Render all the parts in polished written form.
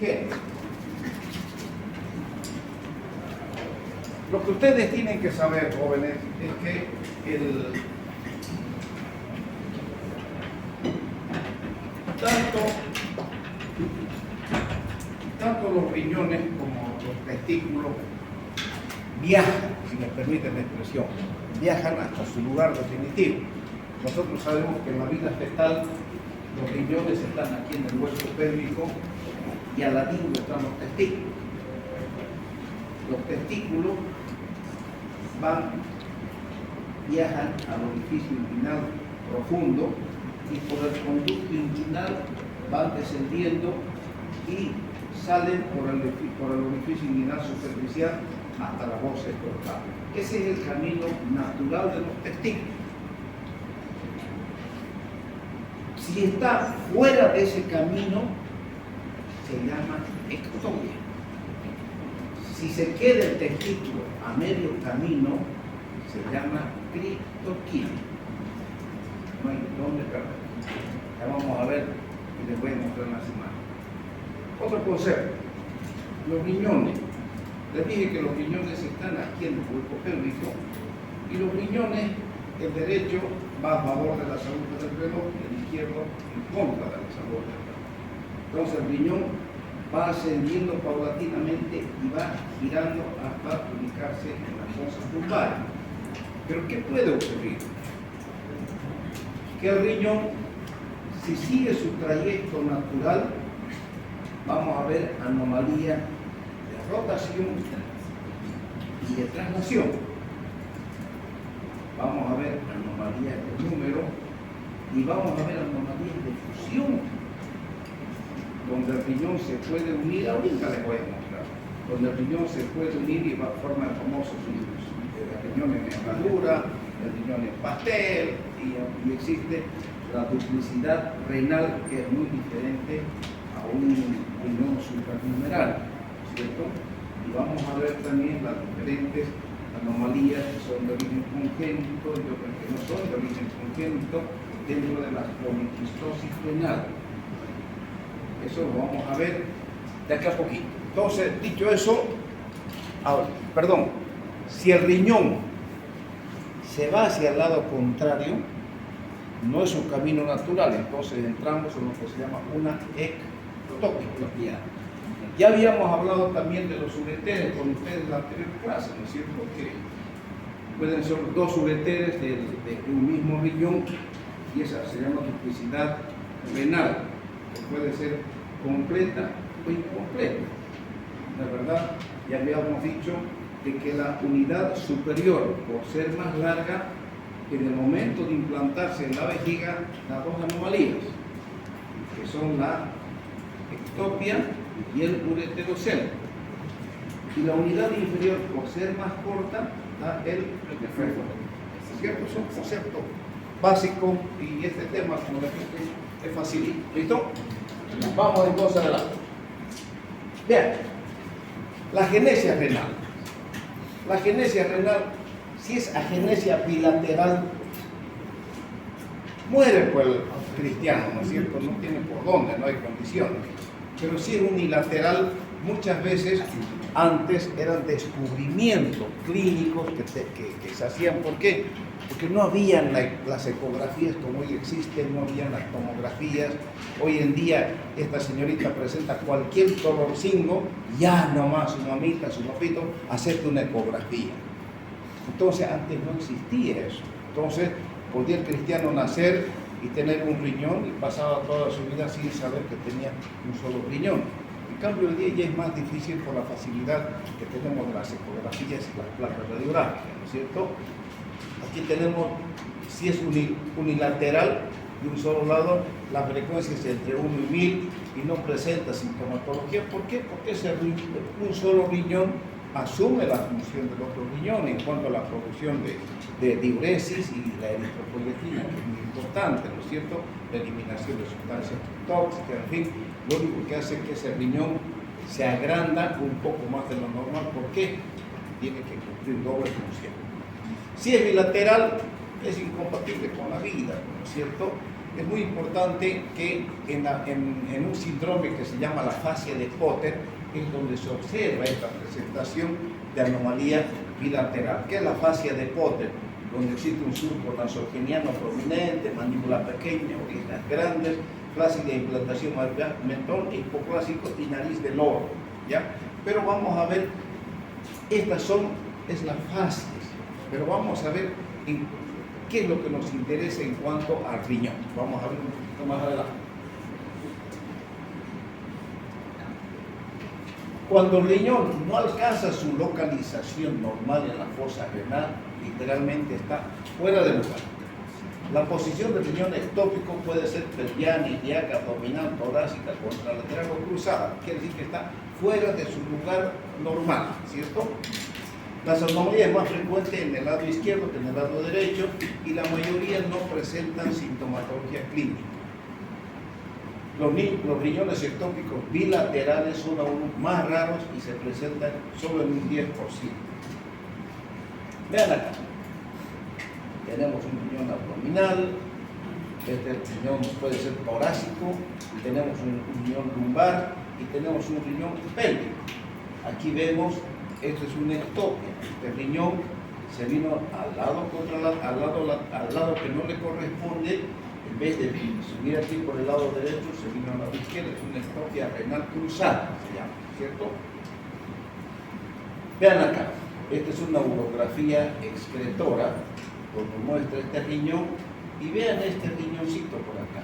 Bien. Lo que ustedes tienen que saber, jóvenes, es que tanto los riñones como los testículos viajan, si me permiten la expresión, viajan hasta su lugar definitivo. Nosotros sabemos que en la vida fetal los riñones están aquí en el hueso pélvico y al ladito están los testículos. Los testículos viajan al orificio inguinal profundo y por el conducto inguinal van descendiendo y salen por el orificio inguinal superficial hasta la bolsa escrotal. Ese es el camino natural de los testículos. Si está fuera de ese camino, se llama ectopia. Si se queda el testículo a medio camino, se llama criptoquia. No hay dónde perder. Ya vamos a ver y les voy a mostrar en la semana. Otro concepto, los riñones. Les dije que los riñones están aquí en el cuerpo pélvico y los riñones, el derecho va a favor de la salud del reloj y el izquierdo en contra de la salud del reloj. Entonces el riñón va ascendiendo paulatinamente y va girando hasta ubicarse en las fosas lumbares. Pero ¿qué puede ocurrir? Que el riñón, si sigue su trayecto natural, vamos a ver anomalías de rotación y de traslación. Vamos a ver anomalías de número y vamos a ver anomalías de fusión, donde el riñón se puede unir, ahorita les voy a mostrar, donde el riñón se puede unir y va a formar el famoso riñón en envergadura, el riñón en pastel, y existe la duplicidad renal, que es muy diferente a un riñón supernumeral, ¿cierto? Y vamos a ver también las diferentes anomalías que son de origen congénito y otras que no son de origen congénito dentro de la poliquistosis renal. Eso lo vamos a ver de acá a poquito. Entonces, dicho eso, ahora, si el riñón se va hacia el lado contrario, no es un camino natural, entonces entramos en lo que se llama una ectopia. Ya habíamos hablado también de los ureteres con ustedes en la anterior clase, ¿no es cierto? Que pueden ser dos ureteres de un mismo riñón y esa se llama duplicidad renal, que puede ser completa o incompleta. La verdad, ya habíamos dicho de que la unidad superior, por ser más larga, en el momento de implantarse en la vejiga, da dos anomalías, que son la ectopia y el ureterocelo. Y la unidad inferior, por ser más corta, da el defecto. ¿Cierto? Son conceptos básicos y este tema, como les dije, es facilito. ¿Listo? Vamos entonces adelante. Bien, la agenesia renal. La agenesia renal, si es agenesia bilateral, muere pues el cristiano, ¿no es cierto? No tiene por dónde, no hay condiciones. Pero si es unilateral, muchas veces antes eran descubrimientos clínicos que se hacían. ¿Por qué? Porque no habían las ecografías como hoy existen, no habían las tomografías. Hoy en día esta señorita presenta cualquier dolor signo, ya nomás su mamita, su papito, hacerte una ecografía. Entonces antes no existía eso. Entonces podía el cristiano nacer y tener un riñón y pasaba toda su vida sin saber que tenía un solo riñón. En cambio hoy día ya es más difícil por la facilidad que tenemos de las ecografías y las placas radiográficas, ¿no es cierto? Aquí tenemos, si es unilateral de un solo lado, la frecuencia es entre 1 y 1000 y no presenta sintomatología. ¿Por qué? Porque un solo riñón asume la función del otro riñón en cuanto a la producción de diuresis y la eritropoyetina, que es muy importante, ¿no es cierto? La eliminación de sustancias tóxicas, en fin, lo único que hace es que ese riñón se agranda un poco más de lo normal. ¿Por qué? Tiene que cumplir doble función. Si es bilateral, es incompatible con la vida, ¿no es cierto? es muy importante que en un síndrome que se llama la fascia de Potter es donde se observa esta presentación de anomalía bilateral. ¿Qué es la fascia de Potter? Donde existe un surco nasogeniano prominente, mandíbula pequeña, orejas grandes, flácida implantación mentón, hipoclásico y nariz de loro, ¿ya? Pero vamos a ver, es la fascia, pero vamos a ver qué es lo que nos interesa en cuanto al riñón. Vamos a ver un poquito más adelante. Cuando el riñón no alcanza su localización normal en la fosa renal, literalmente está fuera de lugar. La posición del riñón ectópico puede ser pelviana, ilíaca, abdominal, torácica, contralateral o cruzada. Quiere decir que está fuera de su lugar normal, ¿cierto? Las anomalías más frecuentes en el lado izquierdo que en el lado derecho y la mayoría no presentan sintomatología clínica. Los riñones ectópicos bilaterales son aún más raros y se presentan solo en un 10%. Vean acá. Tenemos un riñón abdominal, este riñón puede ser torácico, tenemos un riñón lumbar y tenemos un riñón pélvico. Aquí vemos, esto es una ectopia. Este riñón se vino al lado que no le corresponde. En vez de subir aquí por el lado derecho, se vino al lado izquierdo. Es una ectopia renal cruzada, se llama, ¿cierto? Vean acá, esta es una urografía excretora, donde muestra este riñón, y vean este riñoncito por acá.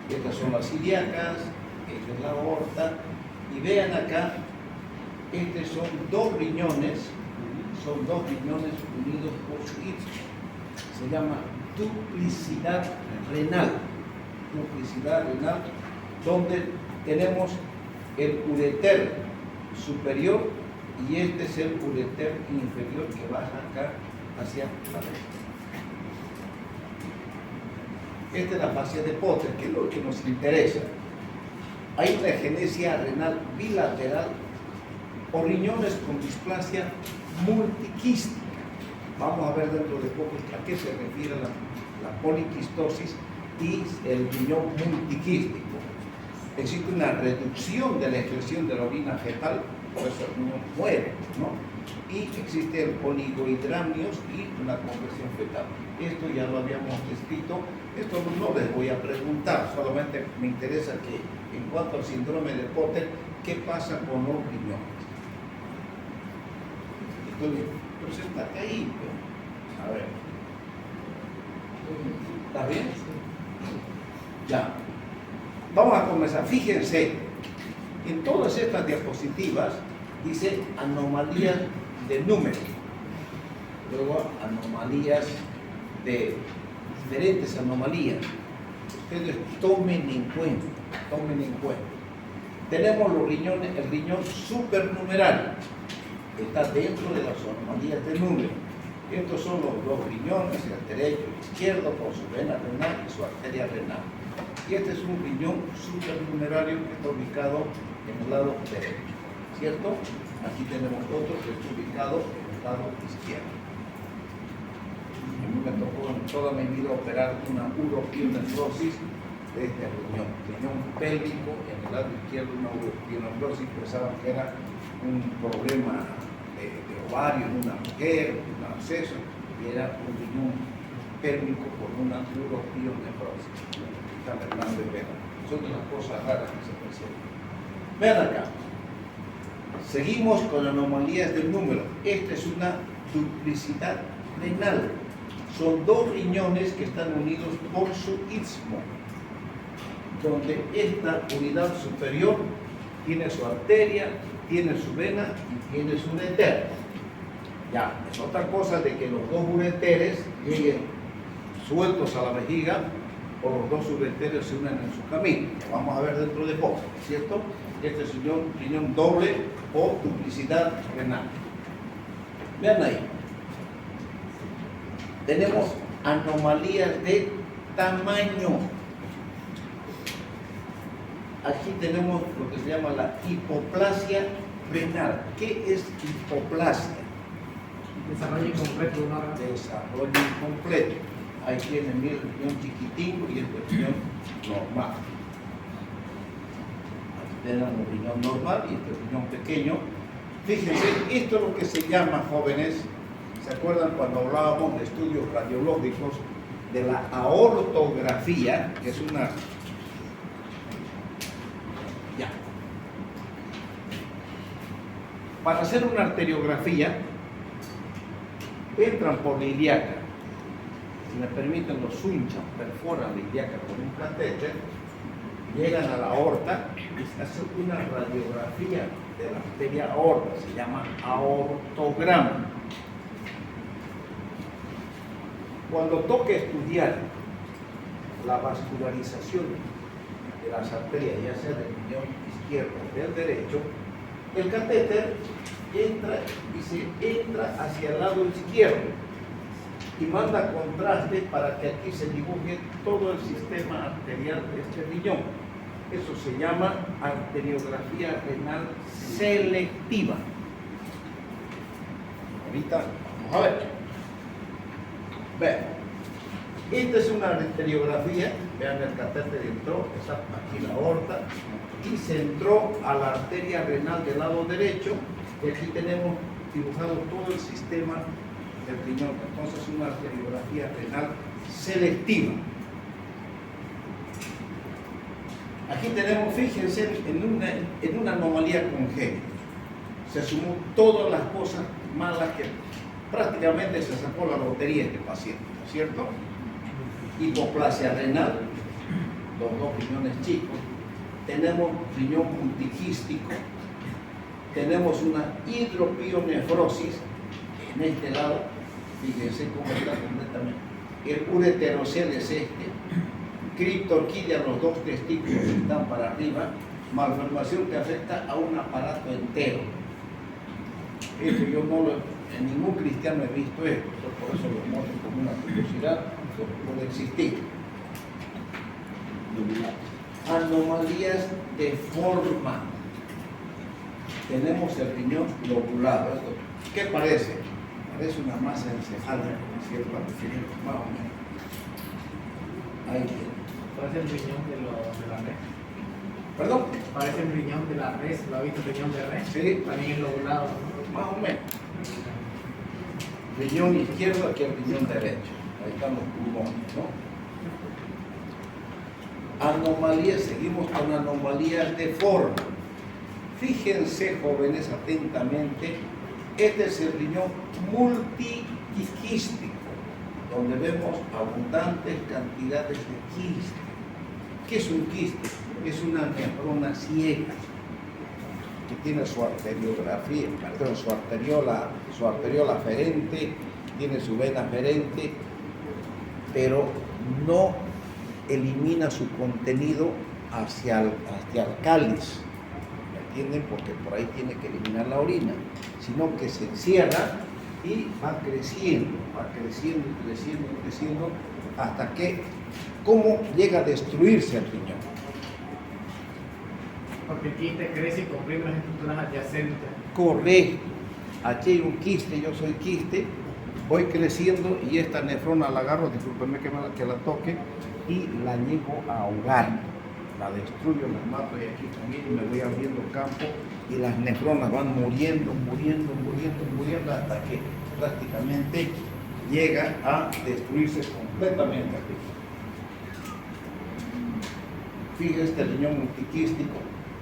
Estas son las ilíacas, esta es la aorta, y vean acá, estos son dos riñones unidos por su istmo. Se llama duplicidad renal, donde tenemos el ureter superior y este es el ureter inferior que baja acá hacia la derecha. Esta es la fascia de Potter, que es lo que nos interesa. Hay una agenesia renal bilateral o riñones con displasia multiquística. Vamos a ver dentro de poco a qué se refiere la poliquistosis y el riñón multiquístico. Existe una reducción de la excreción de la orina fetal, por eso el riñón muere, ¿no? Y existe el oligohidramios y una conversión fetal. Esto ya lo habíamos descrito, esto no les voy a preguntar, solamente me interesa que en cuanto al síndrome de Potter, ¿qué pasa con los riñones? Entonces está ahí, pues. A ver. ¿Está bien? Ya. Vamos a comenzar. Fíjense, en todas estas diapositivas dice anomalías de número, luego anomalías de diferentes anomalías. Ustedes tomen en cuenta. Tenemos los riñones, el riñón supernumerario, que está dentro de las anomalías de número. Estos son los dos riñones, el derecho y el izquierdo, con su vena renal y su arteria renal. Y este es un riñón supernumerario que está ubicado en el lado derecho, ¿cierto? Aquí tenemos otro que está ubicado en el lado izquierdo. A mí me tocó en toda mi vida operar una uropionefrosis de este riñón pélvico, en el lado izquierdo una uropionefrosis, pensaban que era un problema de ovario en una mujer, un absceso, y era un riñón pélvico con una uropionefrosis. Son de las cosas raras que se presentan. Vean acá. Seguimos con anomalías del número. Esta es una duplicidad renal. Son dos riñones que están unidos por su istmo, donde esta unidad superior tiene su arteria, tiene su vena y tiene su ureter. Ya, es otra cosa de que los dos ureteres lleguen sueltos a la vejiga o los dos ureteres se unen en su camino. Lo vamos a ver dentro de poco, ¿cierto? Este es riñón doble o duplicidad renal. Vean ahí. Tenemos anomalías de tamaño. Aquí tenemos lo que se llama la hipoplasia renal. ¿Qué es hipoplasia? Desarrollo incompleto de un órgano. Desarrollo incompleto. Ahí tienen el riñón chiquitín y este riñón normal. Aquí tenemos un riñón normal y este riñón pequeño. Fíjense, esto es lo que se llama, jóvenes, ¿se acuerdan cuando hablábamos de estudios radiológicos, de la aortografía, que es una... Ya. Para hacer una arteriografía, entran por la ilíaca. Si me permiten, los hunchan, perforan la ilíaca con un catéter, llegan a la aorta y se hace una radiografía de la arteria aorta, se llama aortograma. Cuando toque estudiar la vascularización de las arterias, ya sea del riñón izquierdo o del derecho, el catéter entra y se entra hacia el lado izquierdo y manda contraste para que aquí se dibuje todo el sistema arterial de este riñón. Eso se llama arteriografía renal selectiva. Ahorita vamos a ver. Vean, esta es una arteriografía. Vean, el catéter entró, está aquí la aorta y se entró a la arteria renal del lado derecho y aquí tenemos dibujado todo el sistema del riñón. Entonces, una arteriografía renal selectiva. Aquí tenemos, fíjense, en una anomalía congénita. Se sumó todas las cosas malas que prácticamente se sacó la lotería este paciente, ¿no es cierto? Hipoplasia renal, los dos riñones chicos. Tenemos riñón multiquístico. Tenemos una hidropionefrosis en este lado. Fíjense cómo está completamente. El ureterocel es este. Criptorquidia, los dos testículos están para arriba. Malformación que afecta a un aparato entero. Eso yo no lo, en ningún cristiano he visto esto. Por eso lo muestro como una curiosidad que puede existir. Anomalías de forma. Tenemos el riñón lobulado. ¿Esto qué parece? Parece una masa encefálica, ¿cierto? Más o menos. Ahí tiene. Parece el riñón de la res. ¿Perdón? Parece el riñón de la res. ¿Lo ha visto el riñón de res? Sí. También es lobulado, ¿no? Más o menos. Riñón izquierdo, aquí el riñón derecho. Ahí están los pulmones, ¿no? Anomalías, seguimos con anomalías de forma. Fíjense, jóvenes, atentamente, este es el riñón multiquístico, donde vemos abundantes cantidades de quistes. ¿Qué es un quiste? Es una nefrona ciega que tiene su arteriografía, perdón, su arteriola aferente, tiene su vena aferente, pero no elimina su contenido hacia el cáliz, ¿me entienden? Porque por ahí tiene que eliminar la orina, sino que se encierra y va creciendo, hasta que, ¿cómo llega a destruirse el riñón? Porque el quiste crece y comprime las estructuras adyacentes. Correcto. Aquí hay un quiste, yo soy quiste, voy creciendo y esta nefrona la agarro, discúlpenme que la toque, y la llego a ahogar, la destruyo, la mato y aquí también me voy abriendo campo y las nefronas van muriendo hasta que prácticamente llega a destruirse completamente aquí. Fíjense, este riñón multiquístico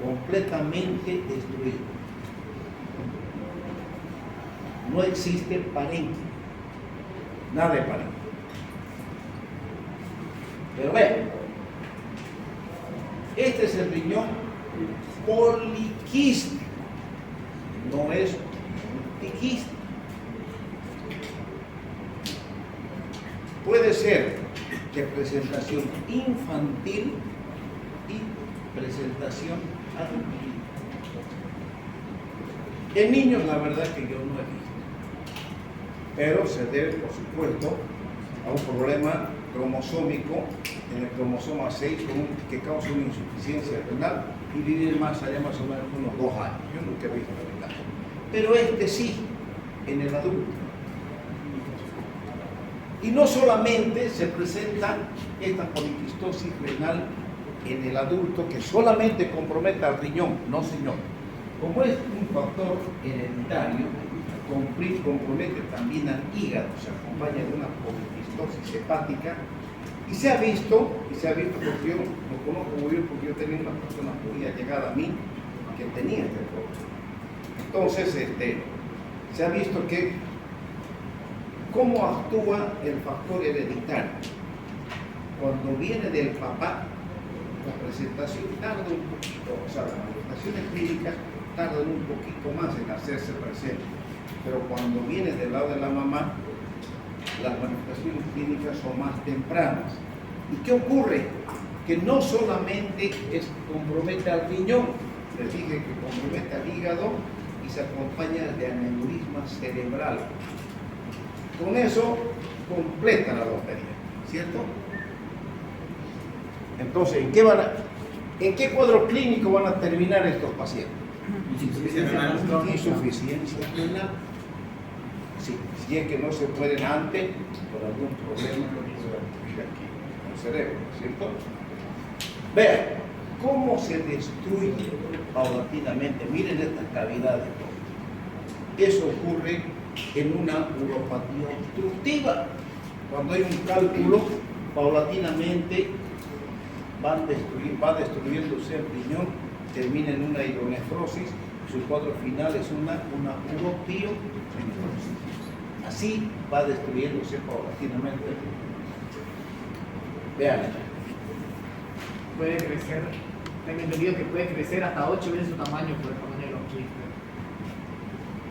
completamente destruido. No existe parénquima, nada de parénquima. Pero vean, este es el riñón poliquístico, no es multiquístico. Puede ser de presentación infantil y presentación adulta. En niños la verdad que yo no he visto, pero se debe, por supuesto, a un problema cromosómico en el cromosoma 6 que causa una insuficiencia renal y vive más allá más o menos unos 2 años. Yo nunca he visto la verdad. Pero este sí, en el adulto. Y no solamente se presenta esta poliquistosis renal en el adulto que solamente compromete al riñón, no señor. Como es un factor hereditario, compromete también al hígado, se acompaña de una poliquistosis hepática. Y se ha visto porque yo lo conozco muy bien, porque yo tenía una persona muy allegada a mí que tenía este problema. Entonces, se ha visto que cómo actúa el factor hereditario. Cuando viene del papá, la presentación tarda un poquito, o sea, las manifestaciones clínicas tardan un poquito más en hacerse presente. Pero cuando viene del lado de la mamá, las manifestaciones clínicas son más tempranas. ¿Y qué ocurre? Que no solamente compromete al riñón, les dije que compromete al hígado y se acompaña de aneurisma cerebral. Con eso completa la lotería, ¿cierto? Entonces, ¿en qué cuadro clínico van a terminar estos pacientes? Insuficiencia renal. Sí, si es que no se pueden antes por algún problema que pueda ocurrir aquí en el cerebro, ¿cierto? Vean cómo se destruye paulatinamente. Miren estas cavidades. Eso ocurre en una uropatía obstructiva. Cuando hay un cálculo, paulatinamente va destruyéndose el riñón, termina en una hidronefrosis, su cuadro final es una uropionefrosis. Así va destruyéndose paulatinamente el riñón. Vean. Puede crecer, tengo entendido que puede crecer hasta 8 veces su tamaño por el tamaño de los quistes.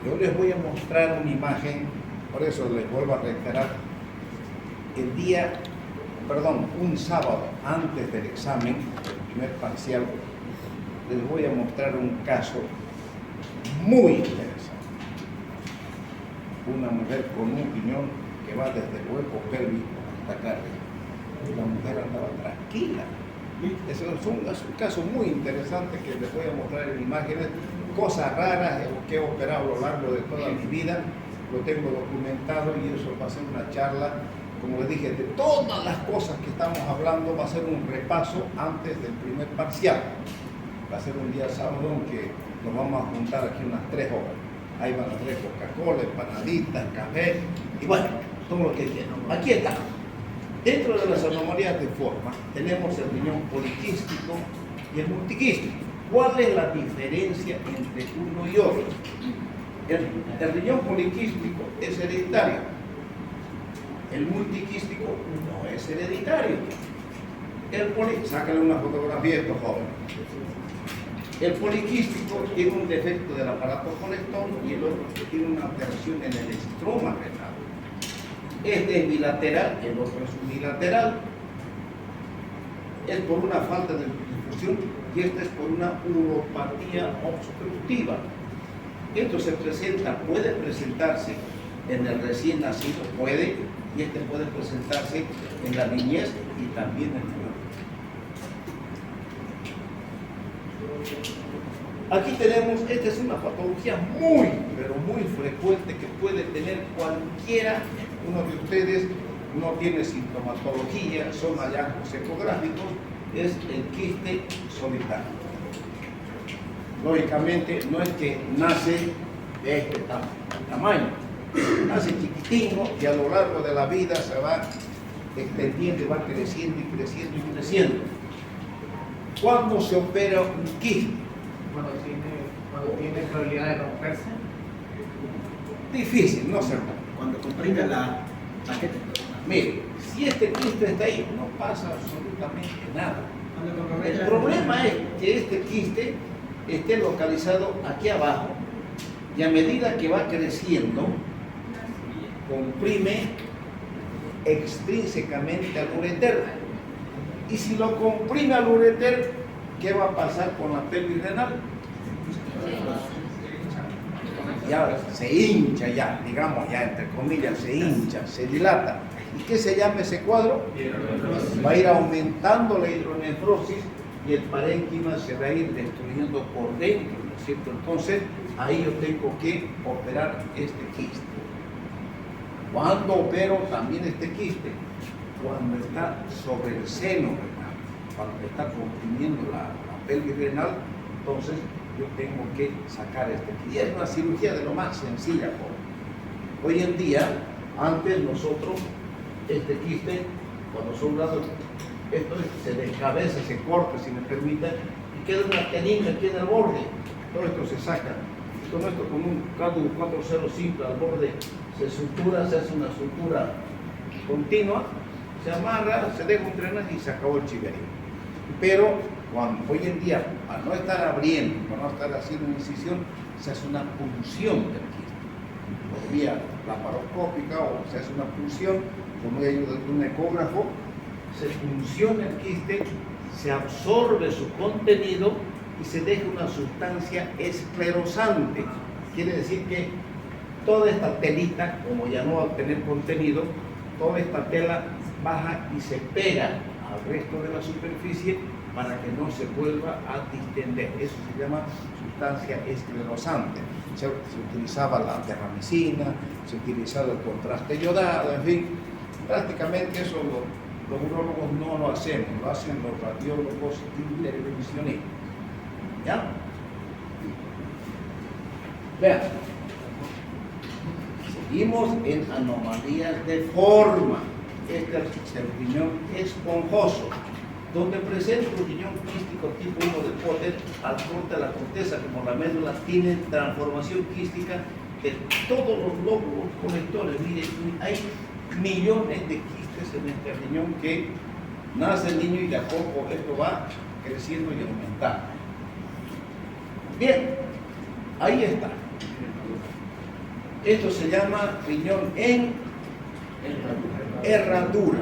Yo les voy a mostrar una imagen, por eso les vuelvo a reiterar. Un sábado antes del examen, el primer parcial, les voy a mostrar un caso muy interesante. Una mujer con un riñón que va desde el hueco pélvico hasta acá arriba. Y la mujer andaba tranquila. Es un caso muy interesante que les voy a mostrar en imágenes, cosas raras que he operado a lo largo de toda mi vida, lo tengo documentado y eso va a ser una charla, como les dije, de todas las cosas que estamos hablando, va a ser un repaso antes del primer parcial. Va a ser un día sábado en que nos vamos a juntar aquí unas 3 horas. Ahí van a traer Coca-Cola, empanaditas, café y bueno, todo lo que quieran. Aquí está. Dentro de las anomalías de forma tenemos el riñón poliquístico y el multiquístico. ¿Cuál es la diferencia entre uno y otro? El riñón poliquístico es hereditario. El multiquístico no es hereditario. Sácale una fotografía a estos jóvenes. El poliquístico tiene un defecto del aparato colector y el otro tiene una alteración en el estroma renal. Este es bilateral, el otro es unilateral. Es por una falta de difusión y este es por una uropatía obstructiva. Esto puede presentarse en el recién nacido, y este puede presentarse en la niñez y también en el adulto. Aquí tenemos, esta es una patología muy, pero muy frecuente que puede tener cualquiera. Uno de ustedes no tiene sintomatología, son hallazgos ecográficos, es el quiste solitario. Lógicamente no es que nace de este tamaño, nace chiquitingo y a lo largo de la vida se va extendiendo, va creciendo y creciendo y creciendo. ¿Cuándo se opera un quiste? Cuando tiene probabilidad de romperse. Difícil, no se rompe. Cuando comprime la paquete. Mire, si este quiste está ahí, no pasa absolutamente nada. El problema es que este quiste esté localizado aquí abajo y a medida que va creciendo, comprime extrínsecamente al ureter. Y si lo comprime al ureter, ¿qué va a pasar con la pelvis renal? Ya se hincha, ya, digamos, ya entre comillas, se hincha, se dilata. ¿Y qué se llama ese cuadro? Va a ir aumentando la hidronefrosis y el parénquima se va a ir destruyendo por dentro, ¿no es cierto? Entonces, ahí yo tengo que operar este quiste. Cuando opero también este quiste, cuando está sobre el seno renal, cuando está comprimiendo la pelvis renal, entonces yo tengo que sacar este quiste. Y es una cirugía de lo más sencilla, joven. Hoy en día, antes nosotros, este quiste, cuando son lados, esto se descabeza, se corta, si me permiten, y queda una tenina aquí en el borde. Todo esto se saca. Con esto, con un cálculo 4-0 simple al borde, se sutura, se hace una sutura continua, se amarra, se deja un drenaje y se acabó el chiverío. Pero hoy en día, al no estar abriendo, al no estar haciendo una incisión, se hace una punción del quiste. Por vía laparoscópica o se hace una punción con ayuda de un ecógrafo, se punciona el quiste, se absorbe su contenido y se deja una sustancia esclerosante. Quiere decir que toda esta telita, como ya no va a tener contenido, toda esta tela baja y se pega al resto de la superficie para que no se vuelva a distender. Eso se llama sustancia esclerosante. Se utilizaba la terramicina, se utilizaba el contraste yodado, en fin, prácticamente eso los urólogos no lo hacemos, lo hacen los radiólogos intervencionistas. ¿Ya? Vean, seguimos en anomalías de forma. Este es el riñón esponjoso, donde presenta un riñón quístico tipo 1 de Potter al corte de la corteza, como la médula, tiene transformación quística de todos los lóbulos conectores. Miren, hay millones de quistes en este riñón que nace el niño y de a poco esto va creciendo y aumentando. Bien, ahí está. Esto se llama riñón en herradura.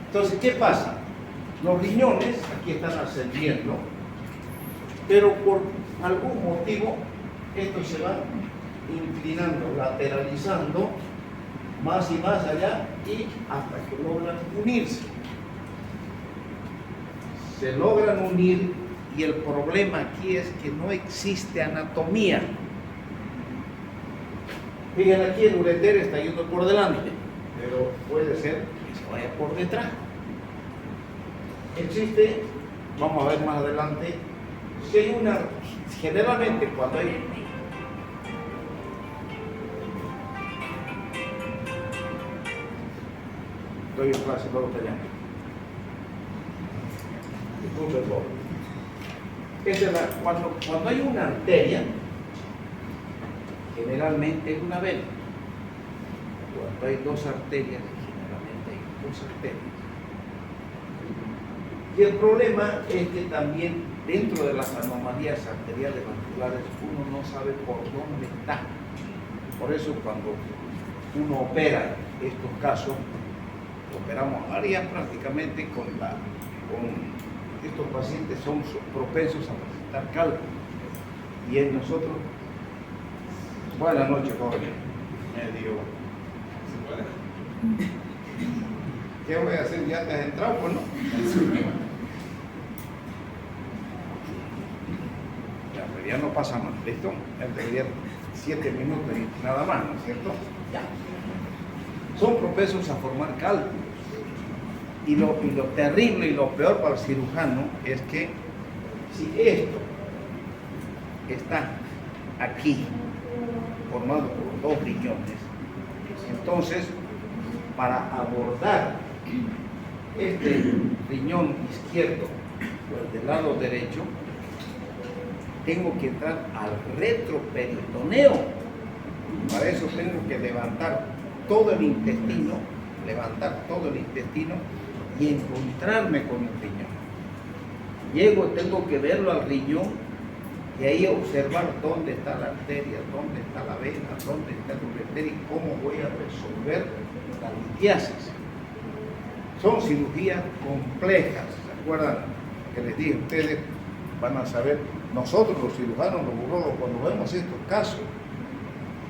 Entonces, ¿qué pasa? Los riñones aquí están ascendiendo, pero por algún motivo esto se va inclinando, lateralizando más y más allá y hasta que logran unirse. Se logran unir y el problema aquí es que no existe anatomía. Fíjense, aquí el ureter está yendo por delante, pero puede ser que se vaya por detrás. Existe, vamos a ver más adelante, si hay una, generalmente cuando hay doy en clase, luego te llamo. Disculpe, pobre. Cuando hay una arteria, generalmente es una vena. Cuando hay dos arterias, generalmente hay dos arterias. Y el problema es que también dentro de las anomalías arteriales vasculares uno no sabe por dónde está. Por eso cuando uno opera estos casos, operamos áreas prácticamente con estos pacientes son propensos a presentar cálculos. Y en nosotros, buenas noches, joven. Medio. ¿Qué voy a hacer? Ya te has entrado, pues no. Ya no pasa más, ¿listo? Ya debería 7 minutos y nada más, ¿no es cierto? Ya. Son propensos a formar cálculos. Y lo terrible y lo peor para el cirujano es que si esto está aquí, formado por dos riñones, entonces para abordar este riñón izquierdo o el del lado derecho, tengo que entrar al retroperitoneo. Para eso tengo que levantar todo el intestino, y encontrarme con el riñón. Llego, tengo que verlo al riñón y ahí observar dónde está la arteria, dónde está la vena, dónde está el ureter y cómo voy a resolver la litiasis. Son cirugías complejas, ¿se acuerdan que les dije? Ustedes van a saber, nosotros los cirujanos, los urólogos, cuando vemos estos casos,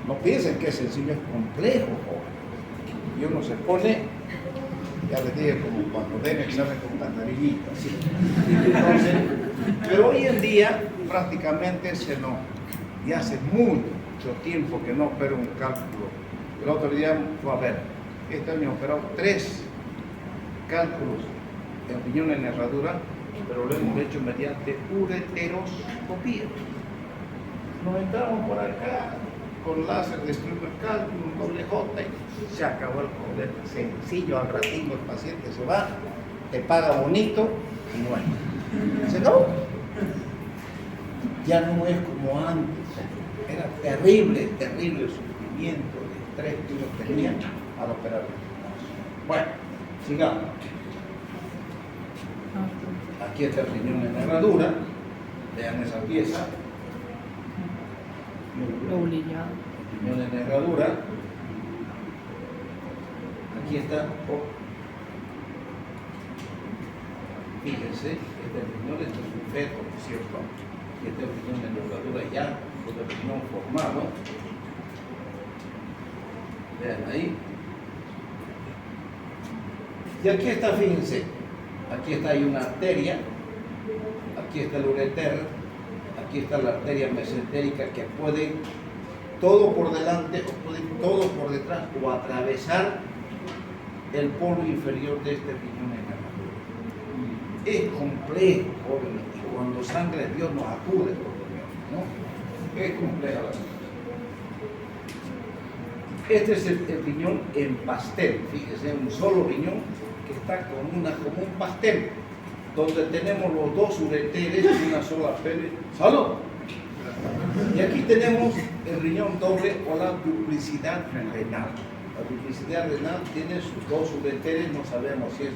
no piensen que es sencillo, es complejo, joven. Y uno se pone, ya les dije, como cuando den examen con cantarillita, ¿sí? Entonces, pero hoy en día prácticamente y hace mucho tiempo que no opero un cálculo El otro día fue a ver, este año he operado 3 cálculos en riñón en herradura, pero lo hemos hecho mediante ureteroscopía. Nos entramos por acá con láser, destruimos el cálculo, un doble J y se acabó el problema. Sencillo, al ratito el paciente se va, te paga bonito y no hay. Se acabó. Ya no es como antes. Era terrible, terrible el sufrimiento, el estrés que ellos tenían al operar. Bueno, sigamos. Aquí está el riñón en herradura. Vean esa pieza. Lo brillado. Riñón en herradura. Aquí está. Fíjense, este riñón es un feto, ¿no es cierto? Y este riñón en herradura ya, otro riñón formado. Vean ahí. Y aquí está, fíjense, aquí está, hay una arteria, aquí está el ureter, aquí está la arteria mesentérica que puede todo por delante o puede todo por detrás o atravesar el polo inferior de este riñón en herradura. Es complejo, jóvenes, y cuando sangre Dios nos acude, ¿no? Es compleja la situación. Este es el riñón en pastel, fíjese, un solo riñón que está como un pastel, donde tenemos los 2 ureteres y una sola pene. ¡Salud! Y aquí tenemos el riñón doble o la duplicidad renal. La duplicidad renal tiene sus 2 ureteres, no sabemos si es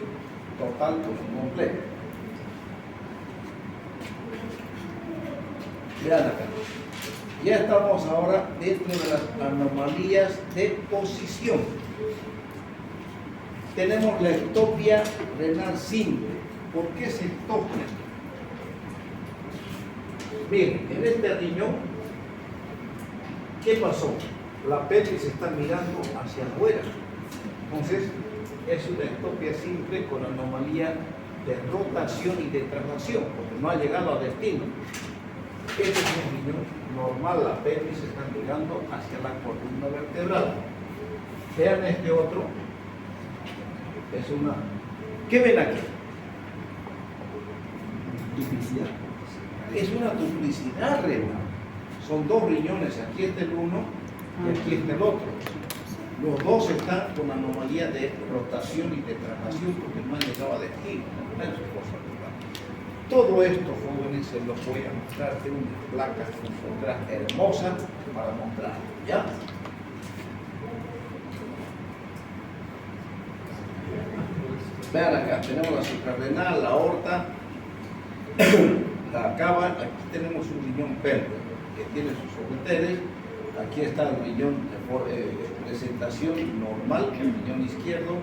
total o completo. Vean acá. Ya estamos ahora dentro de las anomalías de posición. Tenemos la ectopia renal simple. ¿Por qué es ectopia? Bien, en este riñón, ¿qué pasó? La pelvis está mirando hacia afuera. Entonces, es una ectopia simple con anomalía de rotación y de traslación, porque no ha llegado a destino. Este es un riñón normal, la pelvis está mirando hacia la columna vertebral. Vean este otro, es una... ¿Qué ven aquí? Duplicidad. Es una duplicidad renal. Son 2 riñones, aquí está el uno y aquí está el otro. Los 2 están con anomalía de rotación y de traslación porque no han llegado a destino. No es cosa rural. Todo esto, jóvenes, se los voy a mostrar. Tengo unas placas hermosas para mostrar. ¿Ya? Vean acá, tenemos la suprarrenal, la aorta, la cava. Aquí tenemos un riñón pélvico que tiene sus ureteres. Aquí está el riñón de presentación normal, el riñón izquierdo,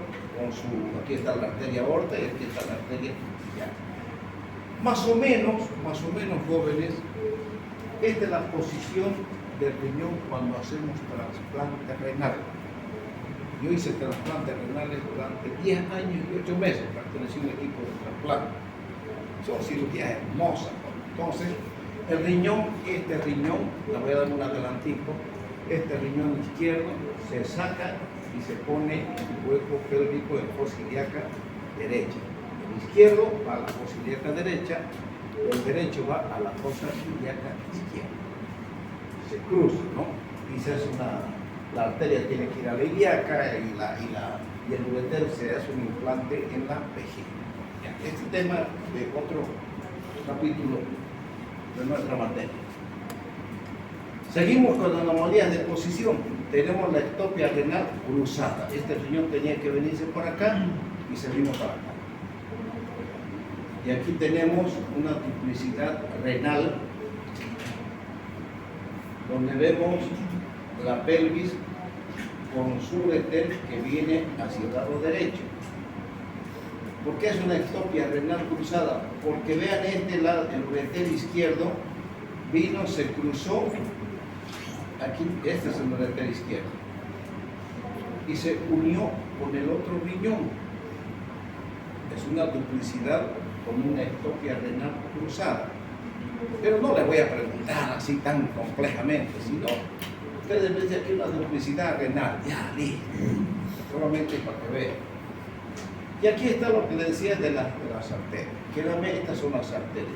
aquí está la arteria aorta y aquí está la arteria iliaca. Más o menos, jóvenes, esta es la posición del riñón cuando hacemos trasplante renal. Yo hice trasplantes renales durante 10 años y 8 meses, pertenecí a un equipo de trasplante. Son cirugías hermosas. Entonces, el riñón, este riñón, le voy a dar un adelantico, este riñón izquierdo se saca y se pone en el hueco pélvico en fosa ilíaca derecha. El izquierdo va a la fosa ilíaca derecha, el derecho va a la fosa ilíaca izquierda. Se cruza, ¿no? Y se hace la arteria tiene que ir a la ilíaca y el ureter se hace un implante en la vejiga. Este tema de otro capítulo de nuestra materia. Seguimos con anomalías de posición. Tenemos la ectopia renal cruzada. Este riñón tenía que venirse por acá y se vino para acá. Y aquí tenemos una duplicidad renal donde vemos la pelvis con su ureter que viene hacia el lado derecho. ¿Por qué es una ectopia renal cruzada? Porque vean este lado, el ureter izquierdo vino, se cruzó, aquí, este es el ureter izquierdo, y se unió con el otro riñón. Es una duplicidad con una ectopia renal cruzada. Pero no les voy a preguntar así tan complejamente, sino ustedes ven aquí una duplicidad renal. Ya, listo. Solamente para que vean. Y aquí está lo que les decía de las arterias. Que estas son las arterias.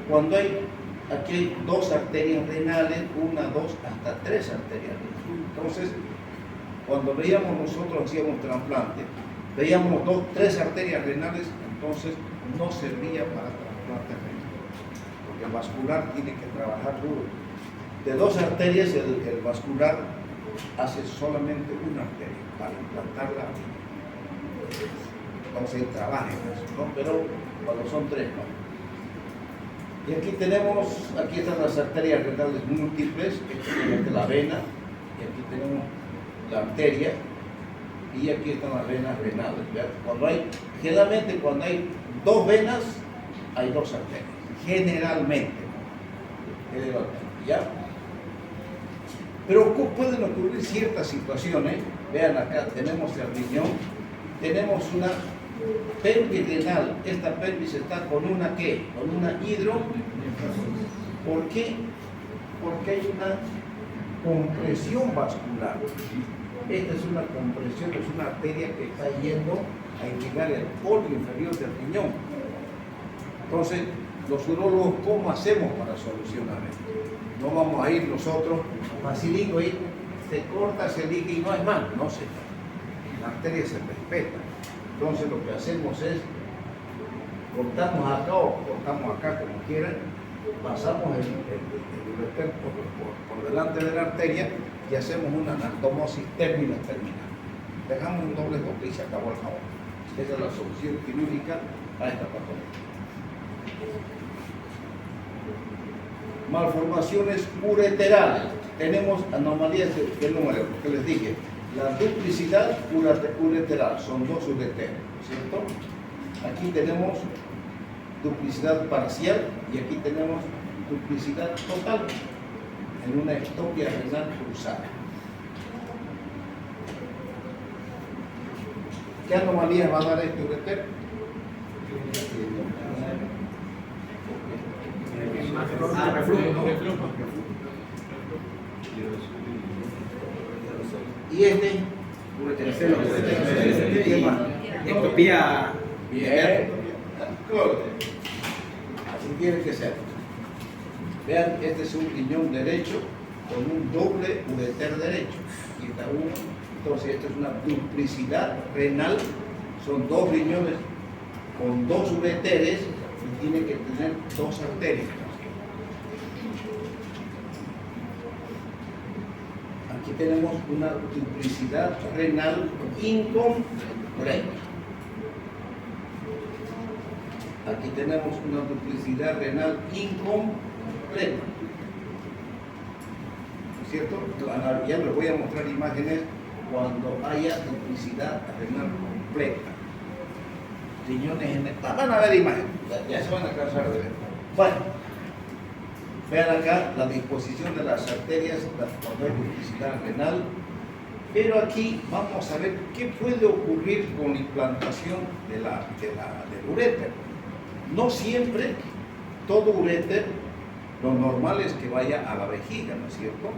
Cuando aquí hay dos arterias renales, una, dos, hasta tres arterias renales. Entonces, cuando veíamos nosotros, hacíamos trasplante, veíamos tres arterias renales, entonces no servía para trasplante renal. Porque el vascular tiene que trabajar duro. De dos arterias, el vascular hace solamente una arteria para implantarla. Entonces trabaja en eso, ¿no? Pero cuando son tres, no. Y aquí están las arterias renales múltiples, esta es la vena, y aquí tenemos la arteria, y aquí están las venas renales. ¿Verdad? Generalmente cuando hay dos venas, hay dos arterias. Generalmente, ¿ya? Pero pueden ocurrir ciertas situaciones. Vean acá, tenemos el riñón, tenemos una pelvis renal. Esta pelvis está con una ¿qué? Con una hidro. ¿Por qué? Porque hay una compresión vascular. Esta es una compresión, es una arteria que está yendo a irrigar el polo inferior del riñón. Entonces, los urólogos, ¿cómo hacemos para solucionar esto? No vamos a ir nosotros facilito y se corta, se liga y no hay más, no se la arteria se respeta. Entonces lo que hacemos es cortamos acá o cortamos acá como quieran, pasamos el ureter por delante de la arteria y hacemos una anastomosis terminal. Dejamos un doble toque y se acabó el jabón. Esa es la solución quirúrgica a esta patología. Malformaciones ureterales. Tenemos anomalías del número, que les dije. La duplicidad ureteral, son dos ureteros, ¿cierto? Aquí tenemos duplicidad parcial y aquí tenemos duplicidad total en una ectopia renal cruzada. ¿Qué anomalías va a dar este uretero? Y este, ectopía. Bien. Así tiene que ser. Vean, este es un riñón derecho con un doble ureter derecho. Aquí está uno. Entonces, esta es una duplicidad renal. Son dos riñones con dos ureteres y tiene que tener dos arterias. Aquí tenemos una duplicidad renal incompleta. Aquí tenemos una duplicidad renal incompleta. ¿Cierto? Ya les voy a mostrar imágenes cuando haya duplicidad renal completa. Riñones en el... Van a ver imágenes, ya se van a cansar de ver. Bueno, vean acá la disposición de las arterias cuando hay duplicidad renal. Pero aquí vamos a ver qué puede ocurrir con la implantación del uréter. No siempre todo uréter, lo normal es que vaya a la vejiga, ¿no es cierto?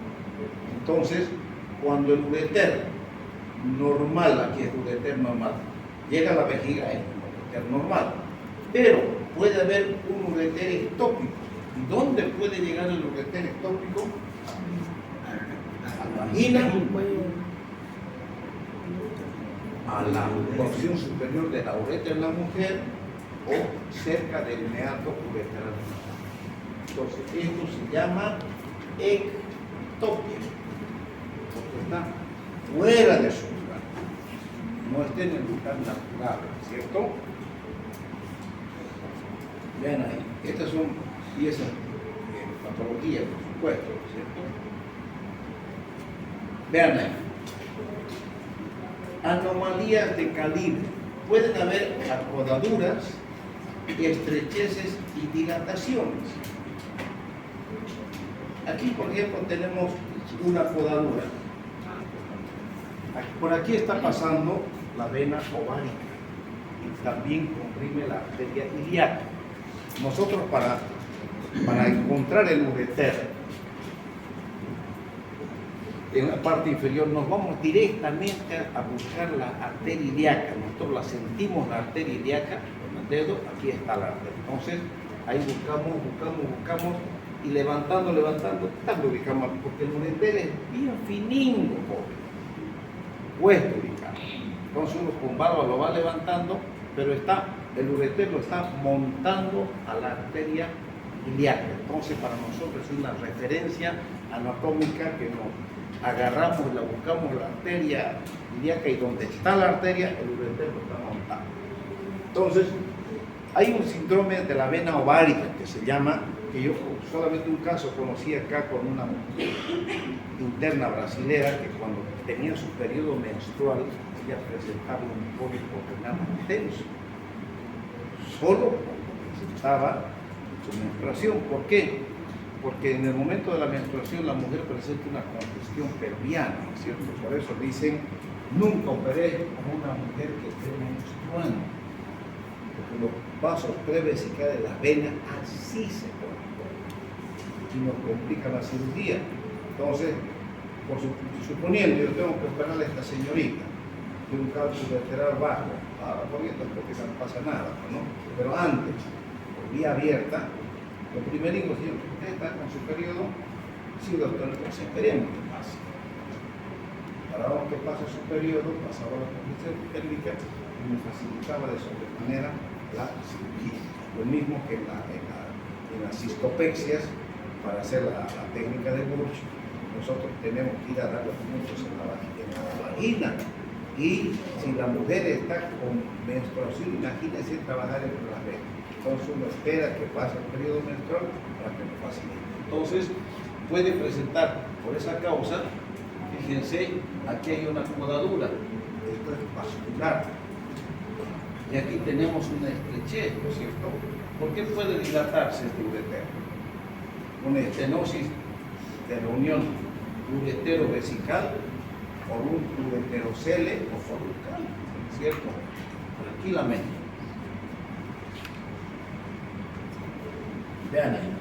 Entonces, cuando el uréter normal, aquí es uréter normal, llega a la vejiga, es un uréter normal. Pero puede haber un uréter ectópico. ¿Y dónde puede llegar el uréter ectópico? A la vagina, a la porción superior de la uretra en la mujer o cerca del meato uretral. Entonces, esto se llama ectopia, porque está fuera de su lugar, no está en el lugar natural, ¿cierto? Vean ahí, estas son piezas patologías, por supuesto, ¿cierto? Vean ahí. Anomalías de calibre. Pueden haber acodaduras, estrecheces y dilataciones. Aquí, por ejemplo, tenemos una acodadura. Por aquí está pasando la vena ovárica y también comprime la arteria ilíaca. Nosotros para encontrar el ureter en la parte inferior, nos vamos directamente a buscar la arteria ilíaca. Nosotros la sentimos, la arteria ilíaca, con el dedo, aquí está la arteria. Entonces, ahí buscamos, y levantando, tanto ubicamos, porque el ureter es bien finingo, joven. Cuesta ubicar. Entonces uno con barba lo va levantando, pero el ureter lo está montando a la arteria ilíaca. Entonces para nosotros es una referencia anatómica que nos agarramos, la buscamos la arteria ilíaca, y donde está la arteria, el ureter lo está montando. Entonces, hay un síndrome de la vena ovárica que se llama, que yo solamente un caso conocí acá con una interna brasilera, que cuando tenía su periodo menstrual, ella presentaba un cólico renal intenso, solo cuando presentaba su menstruación. ¿Por qué? Porque en el momento de la menstruación la mujer presenta una congestión pelviana, ¿no es cierto? Por eso dicen, nunca operé con una mujer que esté menstruando, porque los vasos plebiscitales de las venas así se ponen y nos complica la cirugía. Entonces, suponiendo yo tengo que operar a esta señorita de un cálculo lateral bajo, ahora poniendo porque no pasa nada, ¿no? Pero antes, por vía abierta, lo primero digo, si usted está con su periodo, sí, doctor, entonces esperemos que pase. Para que pase su periodo, pasaba la congestión pélvica y me facilitaba de sobremanera la cirugía. Lo mismo que en las cistopexias, para hacer la técnica de Burch, nosotros tenemos que ir a dar los puntos en la vagina. Y si la mujer está con menstruación, imagínense trabajar entre las venas. Entonces uno espera que pase el periodo menstrual para que lo facilite. Entonces puede presentar por esa causa, fíjense, aquí hay una acomodadura, esto es vascular. Y aquí tenemos una estrechez, ¿no es cierto? ¿Por qué puede dilatarse este ureter? Una estenosis de la unión uretero-vesical por un ureterocele o forrucal, ¿no es cierto? Tranquilamente. Vean ahí.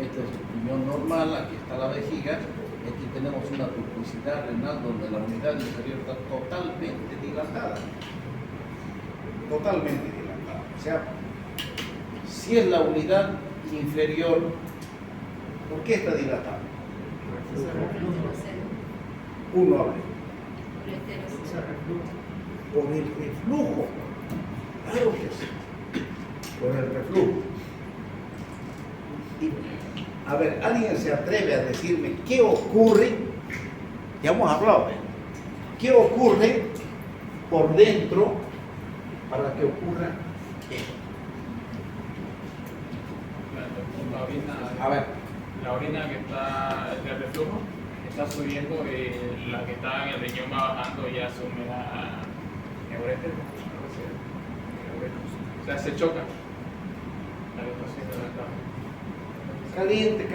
Esta es la unión normal, aquí está la vejiga, aquí tenemos una duplicidad renal donde la unidad inferior está totalmente dilatada. Totalmente dilatada. O sea, si es la unidad inferior, ¿por qué está dilatada? Uno hable. Por el reflujo. Claro que sí. Por el reflujo. Y, a ver, ¿alguien se atreve a decirme qué ocurre? Ya hemos hablado, ¿eh? ¿Qué ocurre por dentro para que ocurra esto? La orina, A ver. la orina que está de reflujo está subiendo, la que está en el riñón va bajando y asume la neureter, o sea, se choca. Caliente.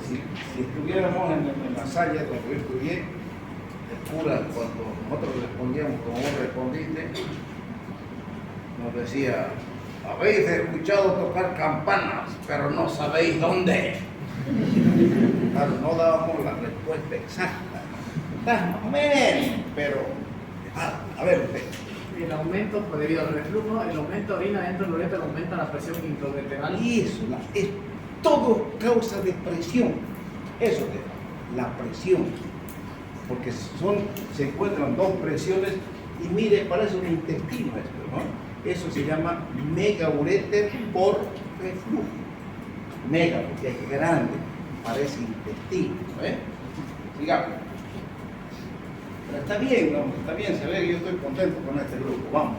Si estuviéramos en la Salle donde yo estudié, el cura, cuando nosotros respondíamos como vos respondiste, nos decía, habéis escuchado tocar campanas, pero no sabéis dónde. Claro, no dábamos la respuesta exacta, más o menos, pero a ver usted. El aumento, pues, debido al reflujo, el aumento de orina dentro del ureter aumenta la presión intraureteral. Y eso, es todo causa de presión. Eso es la presión. Porque se encuentran dos presiones y mire, parece un intestino esto, ¿no? Eso se llama megaureter por reflujo. Mega, porque es grande, parece intestino, ¿eh? Sigamos. Pero está bien, ¿no? Está bien, se ve que yo estoy contento con este grupo. Vamos.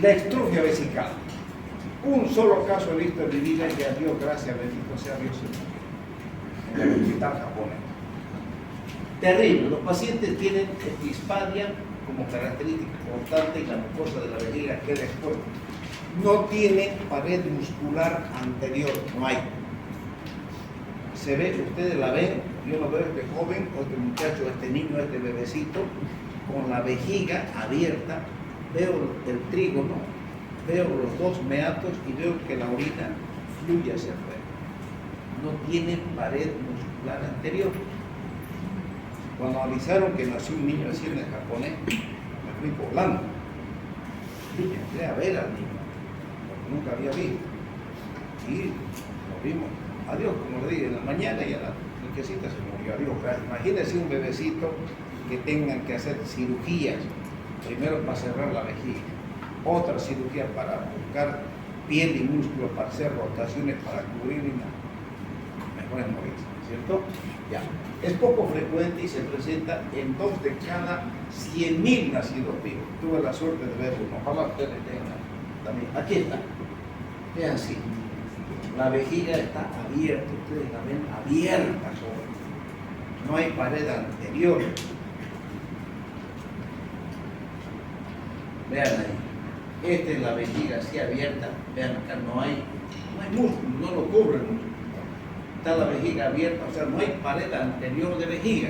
La estrofia vesical. Un solo caso he visto en mi vida y a Dios gracias, bendito sea Dios, en el hospital japonés. Terrible. Los pacientes tienen epispadia como característica constante y la mucosa de la vejiga queda expuesta. No tiene pared muscular anterior, no hay. Se ve, ustedes la ven, yo lo veo este joven, o este muchacho, este niño, este bebecito, con la vejiga abierta, veo el trígono, veo los dos meatos y veo que la orina fluye hacia afuera. no tiene pared muscular anterior. Cuando avisaron que nació un niño así en el japonés, me fui volando. Y entré a ver al niño, porque nunca había visto. Y lo vimos. Adiós, como le dije, en la mañana y a la niñecita se murió. Adiós. Imagínense un bebecito que tengan que hacer cirugías, primero para cerrar la vejiga, otra cirugía para buscar piel y músculo, para hacer rotaciones, para cubrir y nada. Mejor es morirse, ¿cierto? Ya. Es poco frecuente y se presenta en 2 de cada 100.000 nacidos vivos. Tuve la suerte de ver uno. Ojalá ustedes tengan también. Aquí está. Vean así. La vejiga está abierta, ustedes la ven abierta sobre. No hay pared anterior. Vean ahí. Esta es la vejiga así abierta. Vean acá, no hay músculo, no lo cubre el músculo. Está la vejiga abierta, o sea, no hay pared anterior de vejiga.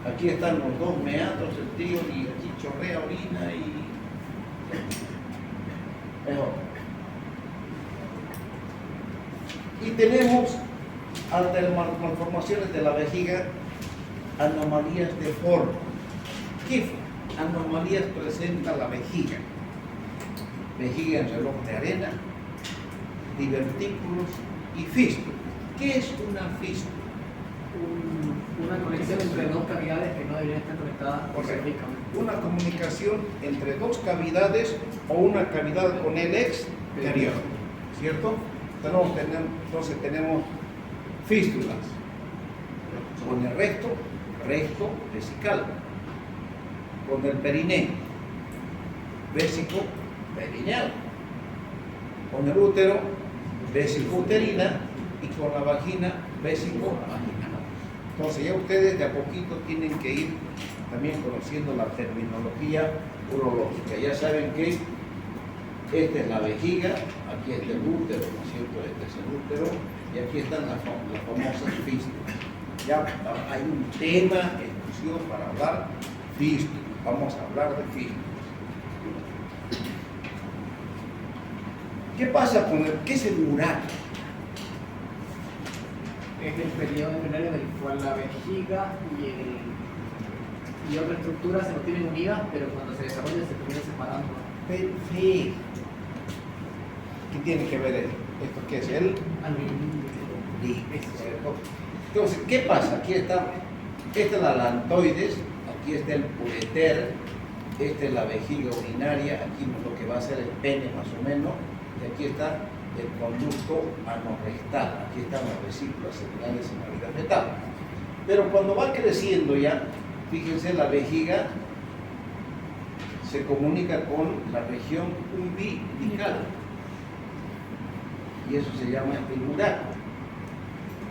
Aquí están los 2 meatos, el tío, y aquí chorrea orina y... Mejor. Y tenemos, ante las malformaciones de la vejiga, anomalías de forma. ¿Qué anomalías presenta la vejiga? Vejiga en reloj de arena, divertículos y fístula. ¿Qué es una fístula? Una conexión entre 2 cavidades que no deberían estar conectadas cervicalmente. Una comunicación entre 2 cavidades o una cavidad con el exterior, ¿cierto? Entonces tenemos fístulas con el recto vesical, con el perineo, vésico perineal, con el útero, vesico-uterina, y con la vagina, vésico-vaginal. Entonces ya ustedes de a poquito tienen que ir también conociendo la terminología urológica. Ya saben que esta es la vejiga, aquí está el útero, ¿no es cierto? Este es el útero, y aquí están las famosas fístulas. Ya hay un tema exclusivo para hablar fístulas. Vamos a hablar de fístulas. ¿Qué pasa con qué es el uráculo? Es el periodo embrionario del cual la vejiga y otra estructura se mantienen unidas, pero cuando se desarrolla se termina separando. Perfecto. ¿Qué tiene que ver esto? ¿Qué es el? ¿Cierto? Entonces, ¿qué pasa? Aquí está, esta es la lantoides, aquí está el ureter, esta es la vejiga urinaria, aquí lo que va a ser el pene más o menos, y aquí está el conducto anorrectal, aquí están las vesículas seminales en la vida fetal. Pero cuando va creciendo ya, fíjense, la vejiga se comunica con la región umbilical y eso se llama el uráculo.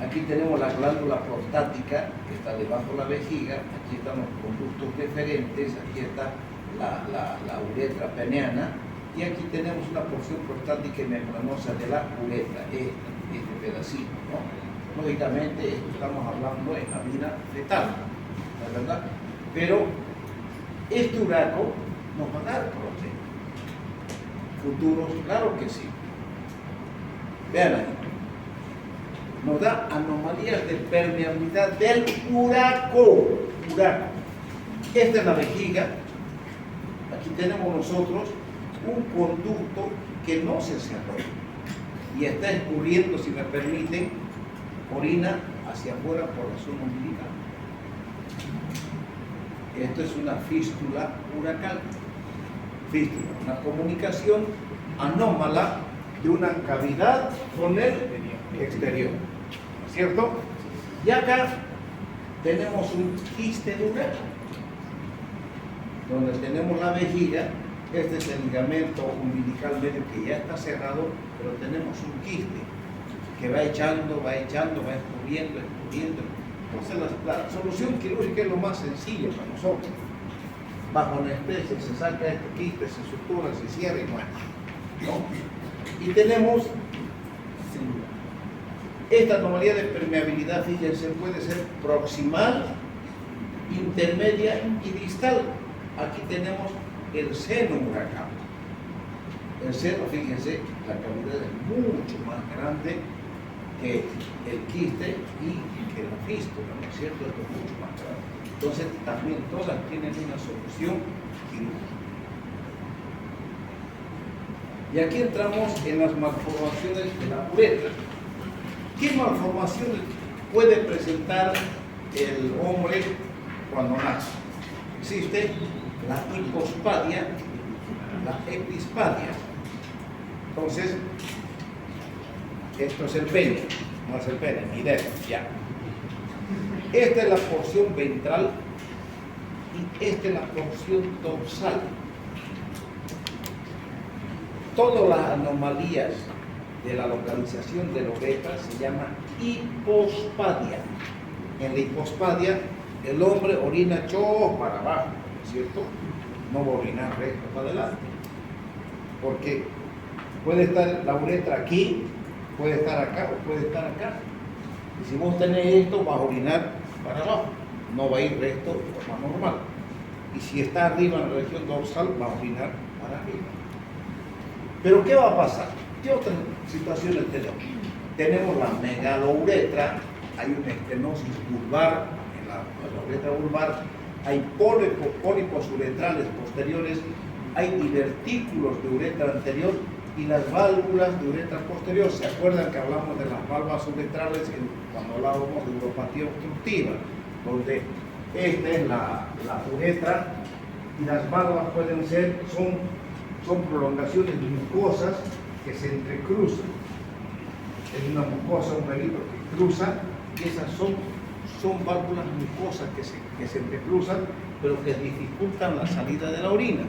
Aquí tenemos la glándula prostática que está debajo de la vejiga, aquí están los conductos deferentes, aquí está la uretra peneana, y aquí tenemos una porción prostática y membranosa de la uretra, este pedacito, ¿no? Lógicamente, esto estamos hablando en la vida fetal, ¿no es verdad? Pero este uráculo nos va a dar problemas futuros, claro que sí. Vean ahí. Nos da anomalías de permeabilidad del uráculo. Esta es la vejiga. Aquí tenemos nosotros un conducto que no se cerró y está escurriendo, si me permiten, orina hacia afuera por la zona umbilical. Esto es una fístula uracal. Fístula, una comunicación anómala de una cavidad con el exterior, ¿no es cierto? Y acá tenemos un quiste de uráculo, donde tenemos la vejiga. Este es el ligamento umbilical medio que ya está cerrado, pero tenemos un quiste que va echando, va escurriendo. Entonces la solución quirúrgica es lo más sencillo para nosotros. Bajo anestesia se saca este quiste, se sutura, se cierra y muere, ¿no? Y tenemos esta anomalía de permeabilidad, fíjense, puede ser proximal, intermedia y distal. Aquí tenemos el seno uracal. El seno, fíjense, la cavidad es mucho más grande que el quiste y que la fístula, ¿no es cierto? Esto es mucho más grave. Entonces, también todas tienen una solución quirúrgica. Y aquí entramos en las malformaciones de la uretra. ¿Qué malformaciones puede presentar el hombre cuando nace? Existe la hipospadia, la epispadia. Entonces, esto es el pene, no es el pene, mi dedo, ya. Esta es la porción ventral y esta es la porción dorsal. Todas las anomalías de la localización de la uretra se llama hipospadia. En la hipospadia, el hombre orina cho para abajo, ¿no es cierto? No va a orinar recto para adelante. Porque puede estar la uretra aquí, puede estar acá o puede estar acá. Y si vos tenés esto, vas a orinar para abajo, no va a ir recto de forma normal. Y si está arriba en la región dorsal, va a orinar para arriba. Pero ¿qué va a pasar? ¿Qué otras situaciones tenemos? Tenemos la megalouretra, hay una estenosis vulvar, en la uretra vulvar, hay pólipos uretrales posteriores, hay divertículos de uretra anterior y las válvulas de uretra posterior. ¿Se acuerdan que hablamos de las válvulas uretrales cuando hablábamos de uropatía obstructiva? Donde esta es la uretra y las válvulas pueden ser, son prolongaciones mucosas que se entrecruzan. Es una mucosa, un pelito que cruza, y esas son válvulas mucosas que se entrecruzan, pero que dificultan la salida de la orina.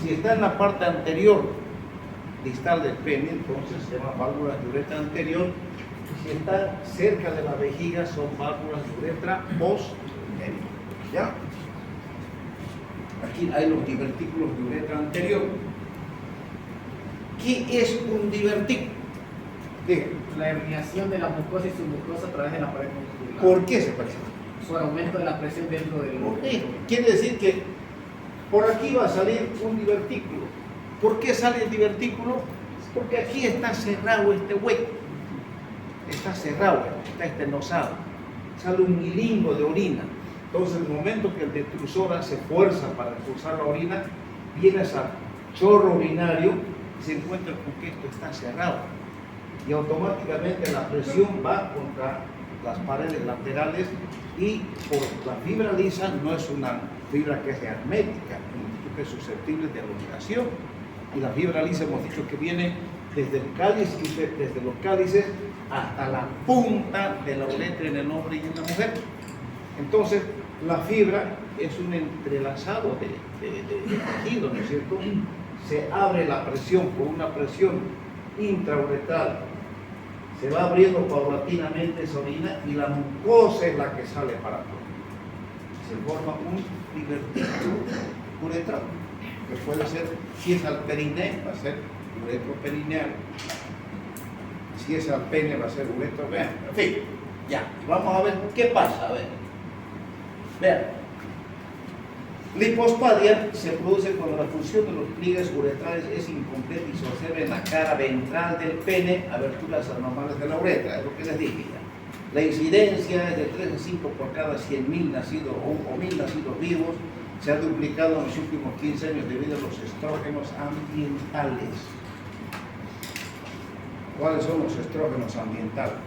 Si está en la parte anterior distal del pene, entonces se llama válvulas de uretra anterior. Si está cerca de la vejiga, son válvulas de uretra posterior. ¿Ya? Aquí hay los divertículos de uretra anterior. ¿Qué es un divertículo? La herniación de la mucosa y submucosa a través de la pared muscular. ¿Por qué se parece? Por aumento de la presión dentro del ¿Por quiere decir que por aquí va a salir un divertículo? ¿Por qué sale el divertículo? Porque aquí está cerrado este hueco. Está cerrado, está estenosado. Sale un milingo de orina. Entonces, en el momento que el detrusor hace fuerza para expulsar la orina, viene ese chorro urinario y se encuentra con que esto está cerrado. Y automáticamente la presión va contra las paredes laterales y por la fibra lisa no es una fibra que es hermética, que es susceptible de aglomeración. Y la fibra lisa hemos dicho que viene desde el cáliz, desde los cálices hasta la punta de la uretra en el hombre y en la mujer. Entonces, la fibra es un entrelazado de tejido, ¿no es cierto? Se abre la presión por una presión intrauretral, se va abriendo paulatinamente esa orina y la mucosa es la que sale para afuera. Se forma un divertículo uretral, que puede ser, si es al periné, va a ser uretroperineal, si es al pene, va a ser uretropeneal. En fin, ya, vamos a ver qué pasa. A ver, vean. La hipospadia se produce cuando la función de los pliegues uretrales es incompleta y se observa en la cara ventral del pene, aberturas anormales de la uretra, es lo que les dije ya. La incidencia es de 3 a 5 por cada 100.000 nacidos o 1.000 nacidos vivos. Se ha duplicado en los últimos 15 años debido a los estrógenos ambientales. ¿Cuáles son los estrógenos ambientales?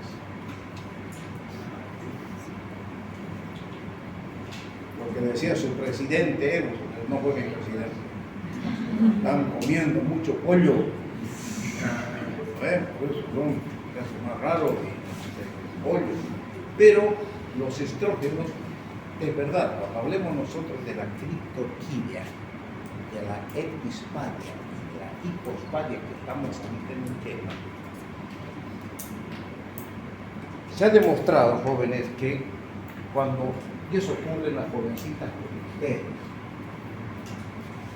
Lo que decía su presidente, no fue mi presidente, están comiendo mucho pollo, por eso son más raros el pollo, pero los estrógenos, es verdad, cuando hablemos nosotros de la criptorquidia, de la epispadia, de la hipospadia, que estamos ahorita en un tema, se ha demostrado, jóvenes, que cuando, y eso ocurre en las jovencitas como ustedes,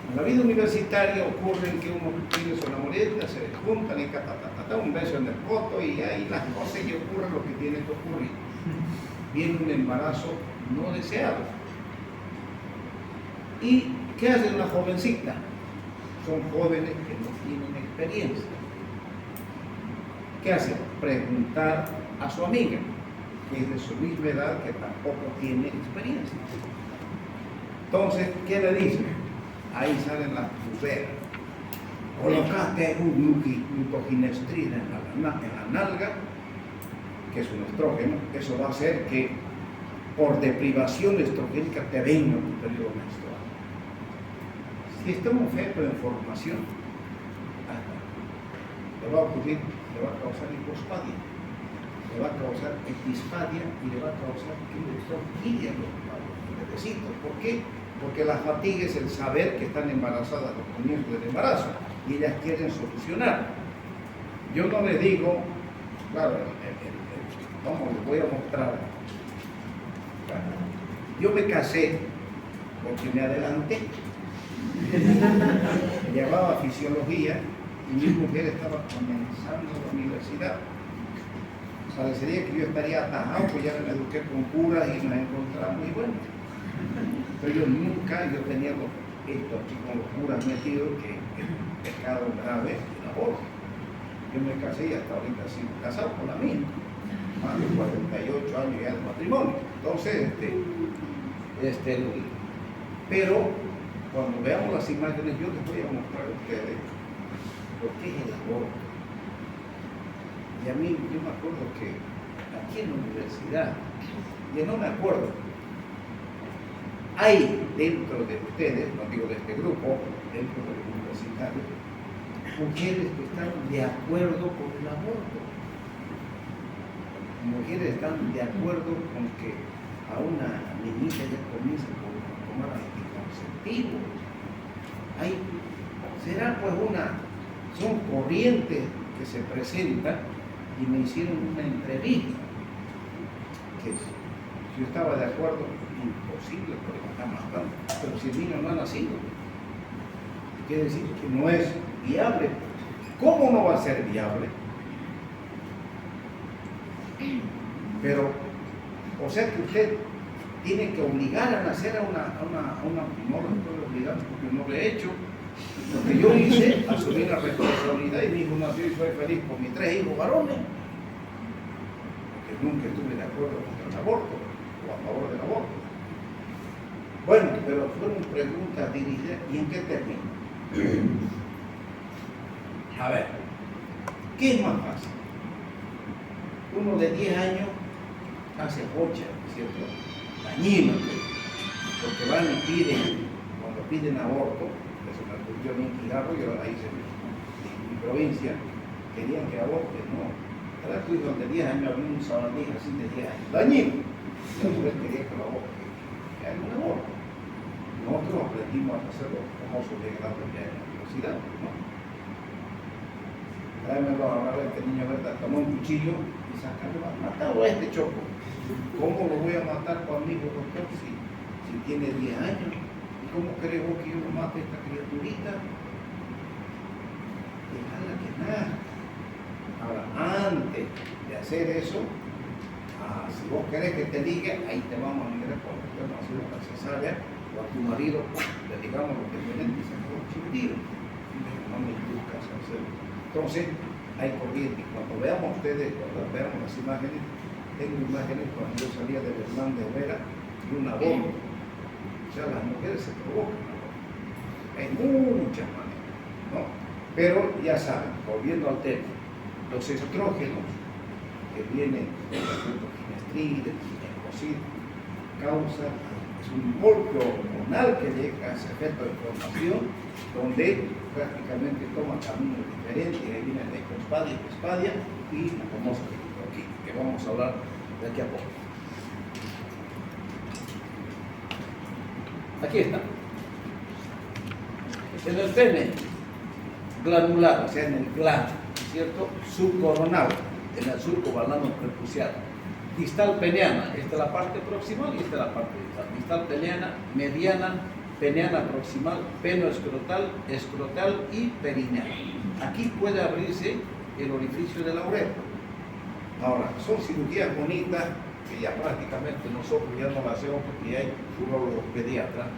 en la vida universitaria ocurre que unos pibes o enamoradas se juntan y un beso en el coto y ahí las cosas y ocurre lo que tiene que ocurrir. Viene un embarazo no deseado. ¿Y qué hace una jovencita? Son jóvenes que no tienen experiencia. ¿Qué hace? Preguntar a su amiga, que es de su misma edad, que tampoco tiene experiencia. Entonces, ¿qué le dice? Ahí salen las pulseras. Colocate un glucoginestrina en la nalga, que es un estrógeno. Eso va a hacer que por deprivación estrogénica te venga tu periodo menstrual. Si está un feto en formación, le va a ocurrir, le va a causar hipospadia, le va a causar epispadia y le va a causar orquídea en los bebecitos. ¿Por qué? Porque la fatiga es el saber que están embarazadas al comienzo del embarazo y ellas quieren solucionar. Yo no les digo, claro, vamos, les voy a mostrar. Yo me casé porque me adelanté. Llevaba fisiología y mi mujer estaba comenzando la universidad. Parecería que yo estaría atajado, pues ya me eduqué con curas y nos encontramos y bueno. Pero yo tenía esto aquí con los curas metidos, que el pecado grave es el aborto. Yo me casé y hasta ahorita sigo casado con la misma, más de 48 años ya de matrimonio. Entonces, pero cuando veamos las imágenes, yo les voy a mostrar a ustedes lo que es el aborto. Y a mí, yo me acuerdo que aquí en la universidad, y no me acuerdo, hay dentro de ustedes, no digo de este grupo, dentro de los universitarios, mujeres que están de acuerdo con el aborto. Mujeres están de acuerdo con que a una niñita ya comienza a tomar anticonceptivos. Será pues son corrientes que se presentan y me hicieron una entrevista que yo estaba de acuerdo, imposible porque me están matando, pero si el niño no ha nacido, quiere decir que no es viable. ¿Cómo no va a ser viable? Pero, o sea que usted tiene que obligar a nacer a una no lo estoy obligando porque no lo he hecho. Lo que yo hice, asumí la responsabilidad y mi hijo nació y soy feliz con mis 3 hijos varones. Porque nunca estuve de acuerdo contra el aborto o a favor del aborto. Bueno, pero fueron preguntas dirigidas. ¿Y en qué termino? A ver, ¿qué es más fácil? Uno de 10 años hace pocha, ¿cierto? Dañino, porque van y piden, cuando piden aborto, eso me ocurrió a mí en Quijarro y ahora hice en mi provincia, querían que aborten, no. Ahora tu hijo de 10 años, había un sabandija así de 10 años, dañino. Y la mujer quería que lo aborte, que haga un aborto. Nosotros aprendimos a hacer los famosos degrados ya en la universidad, ¿no? Tráemelo a hablar de este niño, ¿verdad? Tomó un cuchillo y sacarlo, matado a este choco. ¿Cómo lo voy a matar con mi hijo, doctor, si tiene 10 años? ¿Y cómo crees vos que yo lo mate a esta criaturita? Dejarla que nada. Ahora, antes de hacer eso, si vos querés que te diga, ahí te vamos a mirar cuando usted no ha sido una cesárea, o a tu marido, le digamos lo que tienen y se fue un chimbido. No me buscas hacerlo. Entonces, hay corriente. Cuando veamos ustedes, cuando veamos las imágenes, tengo imágenes cuando yo salía de Hernández Vera y un aborto. O sea, las mujeres se provocan aborto. Hay muchas maneras, ¿no? Pero ya saben, volviendo al tema, los estrógenos que vienen de la glucoginestrina, del ginecosida, es un golpe hormonal que llega a ese efecto de formación, donde prácticamente toma caminos diferentes, y ahí viene la epispadia y la famosa orquídea, que vamos a hablar de aquí a poco. Aquí está. En el pene glandular, o sea, en el glande, ¿cierto? Subcoronal, en el surco balano prepucial. Distal peneana, esta es la parte proximal y esta es la parte distal. Distal peneana, mediana, peneana proximal, peno escrotal y perineal. Aquí puede abrirse el orificio de la uretra. Ahora, son cirugías bonitas que ya prácticamente nosotros ya no las hacemos porque hay urólogos pediatras,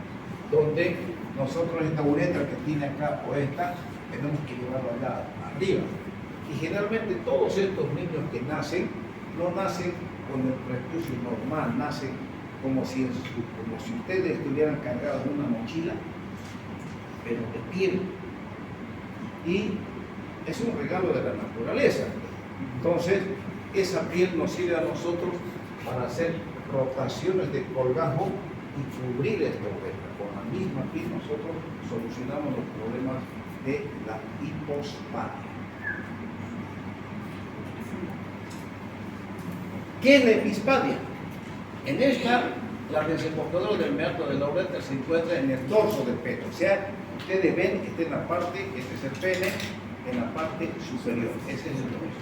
donde nosotros esta uretra que tiene acá o esta, tenemos que llevarla allá arriba. Y Y generalmente todos estos niños que nacen, no nacen con el prepucio normal, nacen como si ustedes estuvieran cargados de una mochila, pero de piel. Y es un regalo de la naturaleza. Entonces, esa piel nos sirve a nosotros para hacer rotaciones de colgajo y cubrir esta oreja. Con la misma piel nosotros solucionamos los problemas de la hipospadia. ¿Qué es la epispadia? En esta, la desembocadura del meato de la uretra se encuentra en el dorso del pene. O sea, ustedes ven, este es la parte, este es el pene, en la parte superior. Ese es el dorso.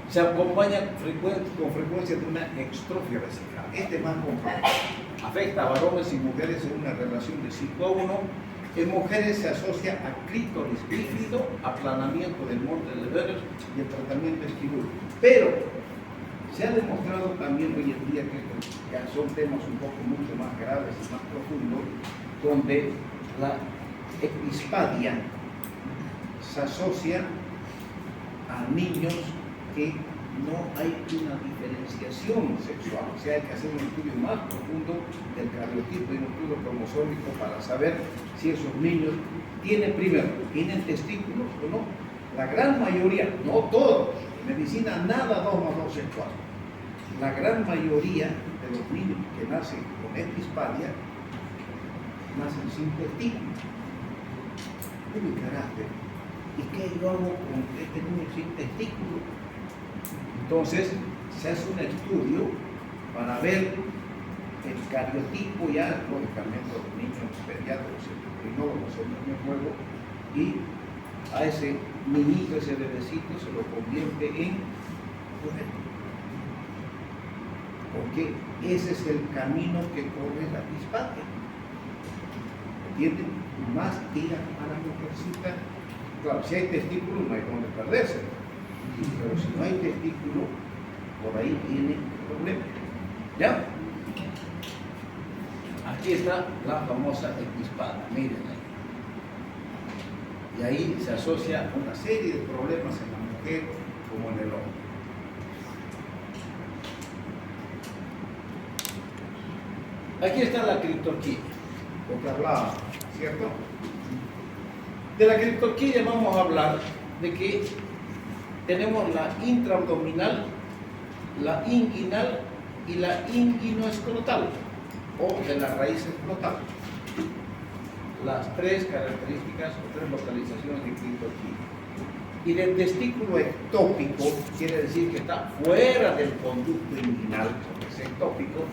Se acompaña con frecuencia de una extrofia vesical. Este es más complejo. Afecta a varones y mujeres en una relación de 5:1. En mujeres se asocia a clítoris bífido, aplanamiento del monte de Venus y el tratamiento es quirúrgico. Pero se ha demostrado también hoy en día que ya son temas un poco mucho más graves y más profundos, donde la epispadia se asocia a niños que no hay una diferenciación sexual, o sea, hay que hacer un estudio más profundo del cariotipo y un estudio cromosómico para saber si esos niños tienen testículos o no. La gran mayoría, no todos, en medicina nada 2 más 2 es 4. La gran mayoría de los niños que nacen con epispadia nacen sin testículos. ¿Qué carácter? ¿Y qué yo hago con este niño sin testículos? Entonces, se hace un estudio para ver el cariotipo ya, lógicamente, los niños pediatros, endocrinólogos, en el juego, y a ese niñito, ese bebecito, se lo convierte en mujer. Porque ese es el camino que corre la epispadia. ¿Entienden? Más ir a la mujercita. Claro, si hay testículos no hay donde perderse. Pero si no hay testículo, por ahí viene el problema. ¿Ya? Aquí está la famosa epispadia, miren ahí. Y ahí se asocia una serie de problemas en la mujer como en el hombre. Aquí está la criptorquía, lo que hablaba, ¿cierto? De la criptorquía vamos a hablar de que tenemos la intraabdominal, la inguinal y la inguinoescrotal, o de la raíz escrotal. Las 3 características o 3 localizaciones de criptorquía. Y del testículo ectópico, quiere decir que está fuera del conducto inguinal, porque es ectópico,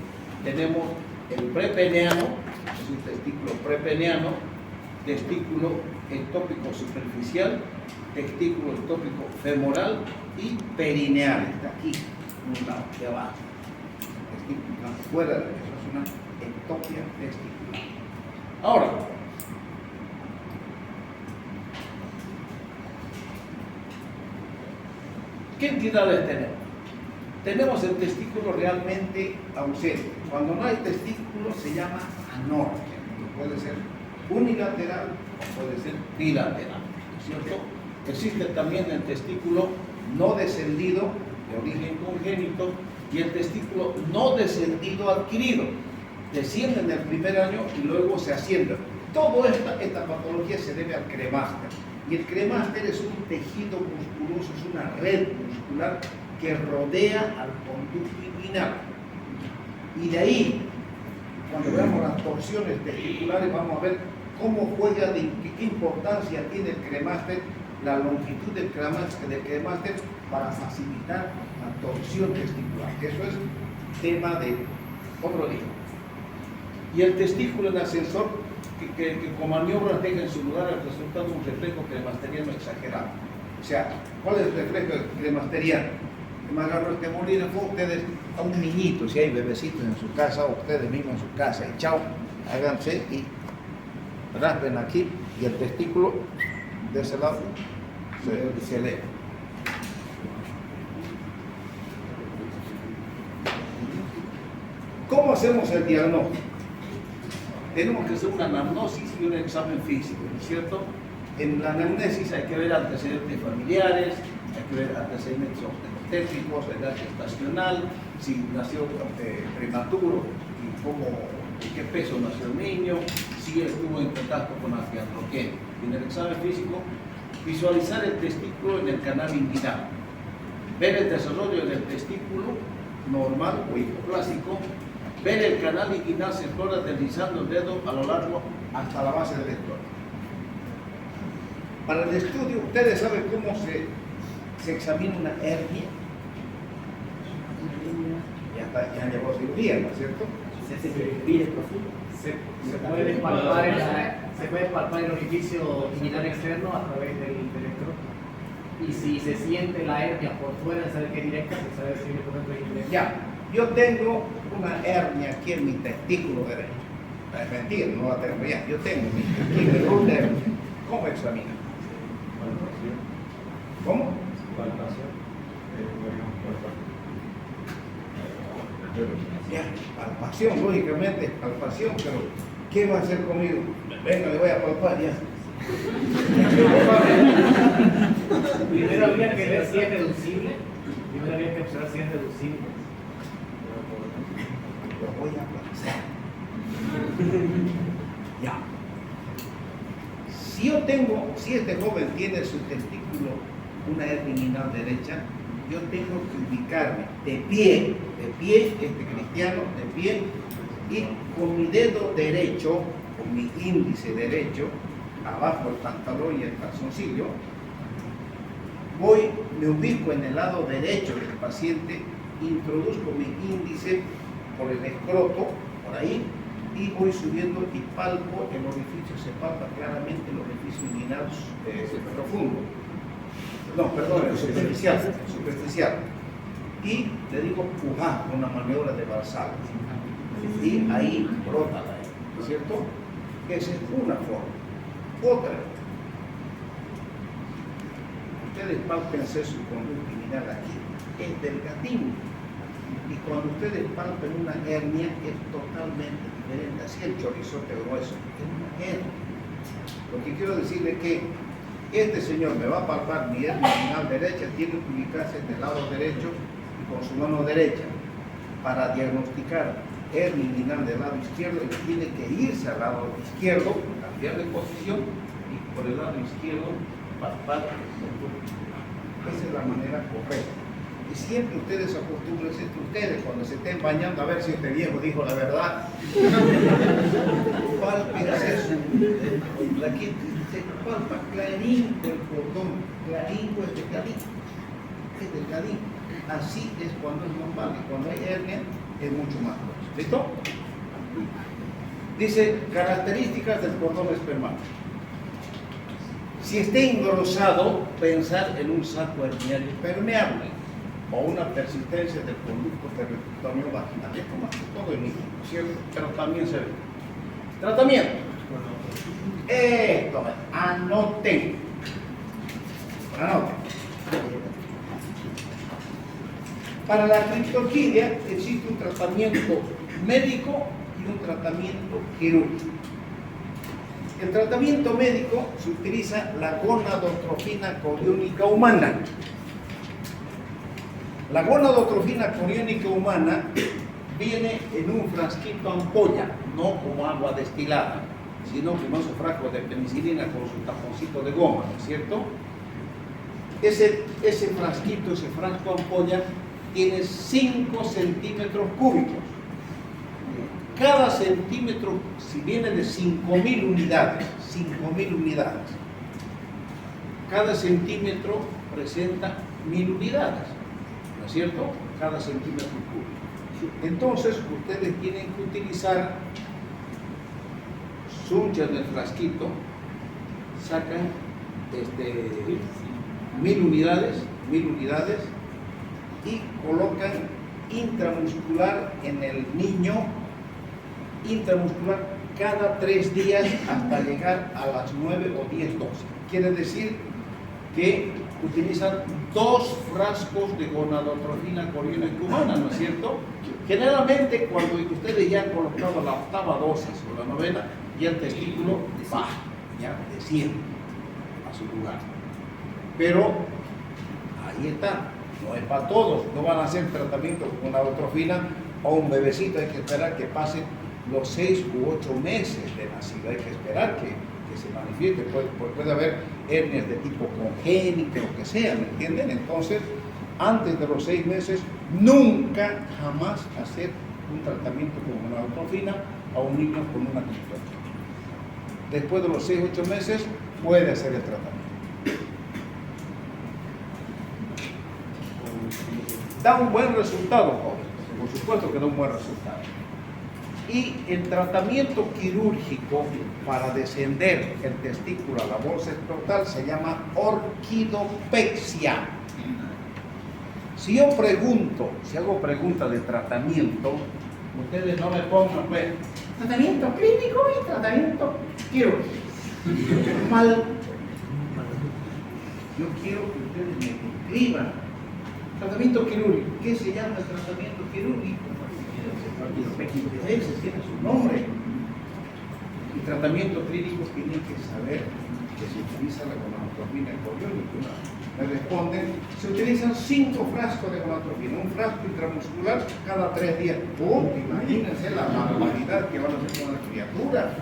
tenemos el prepeneano, es un testículo prepeneano, testículo ectópico superficial, testículo ectópico femoral y perineal, está aquí, un lado, aquí abajo. Testículo fuera de eso, es una ectopia testicular. Ahora, ¿qué entidades tenemos? Tenemos el testículo realmente ausente. Cuando no hay testículo se llama anorquia. Puede ser unilateral o puede ser bilateral, ¿cierto? Existe también el testículo no descendido de origen congénito y el testículo no descendido adquirido. Desciende en el primer año y luego se asciende. Toda esta patología se debe al cremáster. Y el cremáster es un tejido musculoso, es una red muscular que rodea al conducto inguinal. Y de ahí, cuando veamos las torsiones testiculares, vamos a ver cómo juega, qué importancia tiene el cremáster, la longitud del cremáster para facilitar la torsión testicular. Eso es tema de otro día. Y el testículo en ascensor, que con maniobras deja en su lugar el resultado de un reflejo cremasteriano exagerado. O sea, ¿cuál es el reflejo cremasteriano? Que me agarro este molino, ustedes a un niñito, si hay bebecitos en su casa o ustedes mismos en su casa, y chao, háganse y raspen aquí y el testículo de ese lado se eleva. ¿Cómo hacemos el diagnóstico? Tenemos que hacer una anamnesis y un examen físico, ¿no es cierto? En la anamnesis hay que ver antecedentes familiares, hay que ver antecedentes obstétricos, edad gestacional, si nació prematuro y en qué peso nació el niño, si estuvo en contacto con antiandroqueno. En el examen físico, visualizar el testículo en el canal inguinal, ver el desarrollo del testículo normal o hipoplásico, ver el canal inguinal se explora deslizando el dedo a lo largo hasta la base del estómago. Para el estudio, ustedes saben cómo se examina una hernia. Ya llevó cirugía, ¿no es cierto? Se puede palpar el orificio inguinal externo a través del electrodo. Y si se siente la hernia por fuera, se sabe que es directa, se sabe si el momento es indirecta. Ya, yo tengo una hernia aquí en mi testículo derecho. Es mentira, no la tengo ya. Yo tengo mi testículo derecho. ¿Cómo examina? ¿Cómo? Ya, palpación, lógicamente, palpación, pero ¿qué va a hacer conmigo? Venga, le voy a palpar ya. Primero habría que ver si es reducible. Primero habría que observar si es reducible. Lo voy a aplazar. Ya. Si este joven tiene su testículo, una hernia inguinal derecha, yo tengo que ubicarme de pie, este cristiano, de pie, y con mi dedo derecho, con mi índice derecho, abajo el pantalón y el calzoncillo, me ubico en el lado derecho del paciente, introduzco mi índice por el escroto, por ahí, y voy subiendo y palpo el orificio, se palpa claramente el orificio inguinal profundo. No, perdón, el superficial. Y le digo pujar con una maniobra de Valsalva. Y ahí brota la hernia, ¿cierto? Esa es una forma. Otra, ustedes pálpense su conducto inguinal aquí, es delgadín. Y cuando ustedes palpen una hernia es totalmente diferente, así el chorizote grueso, es una hernia. Lo que quiero decirles es que este señor me va a palpar mi hernia inguinal derecha, tiene que ubicarse en el lado derecho y con su mano derecha para diagnosticar hernia inguinal del lado izquierdo, y tiene que irse al lado izquierdo, cambiar de posición y por el lado izquierdo palpar el conducto. Esa es la manera correcta. Y siempre ustedes acostúmbrense entre ustedes, cuando se estén bañando, a ver si este viejo dijo la verdad. Pálpense su aquí se palpa clarito el cordón, clarito es delgadito. Así es cuando es normal, y cuando hay hernia es mucho más grueso. ¿Listo? Dice, características del cordón espermático. Si está engrosado, pensar en un saco herniario permeable o una persistencia del conducto peritoneal vaginal. Esto más que todo en niños, ¿cierto? Pero también se ve. Tratamiento. Esto, anoten. Para la criptorquidia existe un tratamiento médico y un tratamiento quirúrgico. El tratamiento médico se utiliza la gonadotrofina coriónica humana. La gonadotrofina coriónica humana viene en un frasquito ampolla, no como agua destilada, sino como esos frascos de penicilina con su taponcito de goma, ¿no es cierto? Ese frasquito, ese frasco ampolla, tiene 5 centímetros cúbicos. Cada centímetro, si viene de 5.000 unidades, cada centímetro presenta 1.000 unidades, ¿no es cierto? Cada centímetro cúbico. Entonces, ustedes tienen que utilizar, sunchan el frasquito, sacan 1.000 unidades y colocan intramuscular en el niño, intramuscular cada 3 días hasta llegar a las 9 o 10 dosis. Quiere decir que utilizan 2 frascos de gonadotrofina coriónica humana, ¿no es cierto? Generalmente cuando ustedes ya han colocado la 8ª dosis o la 9ª, ya el testículo baja, ya desciende. su lugar. Pero ahí está, no es para todos, no van a hacer tratamiento con la otrofina a un bebecito, hay que esperar que pasen los 6 u 8 meses de nacido, hay que esperar que se manifieste, puede haber hernias de tipo congénito, lo que sea, ¿me entienden? Entonces, antes de los 6 meses, nunca, jamás hacer un tratamiento con una otrofina a un niño con una criptorquina. Después de los 6 u 8 meses, puede hacer el tratamiento. Da un buen resultado, jóvenes, por supuesto que da un buen resultado. Y el tratamiento quirúrgico para descender el testículo a la bolsa escrotal se llama orquidopexia. Si yo pregunto, si hago preguntas de tratamiento, ustedes no me pongan, pues, tratamiento clínico y tratamiento quirúrgico. Mal. Yo quiero que ustedes me describan. Tratamiento quirúrgico. ¿Qué se llama el tratamiento quirúrgico? Ese tiene su nombre. Y tratamiento clínico tienen que saber que se utiliza la gonadotropina coriónica. Me responden, se utilizan 5 frascos de gonadotropina, un frasco intramuscular cada 3 días. Imagínense la barbaridad que van a hacer con la criatura.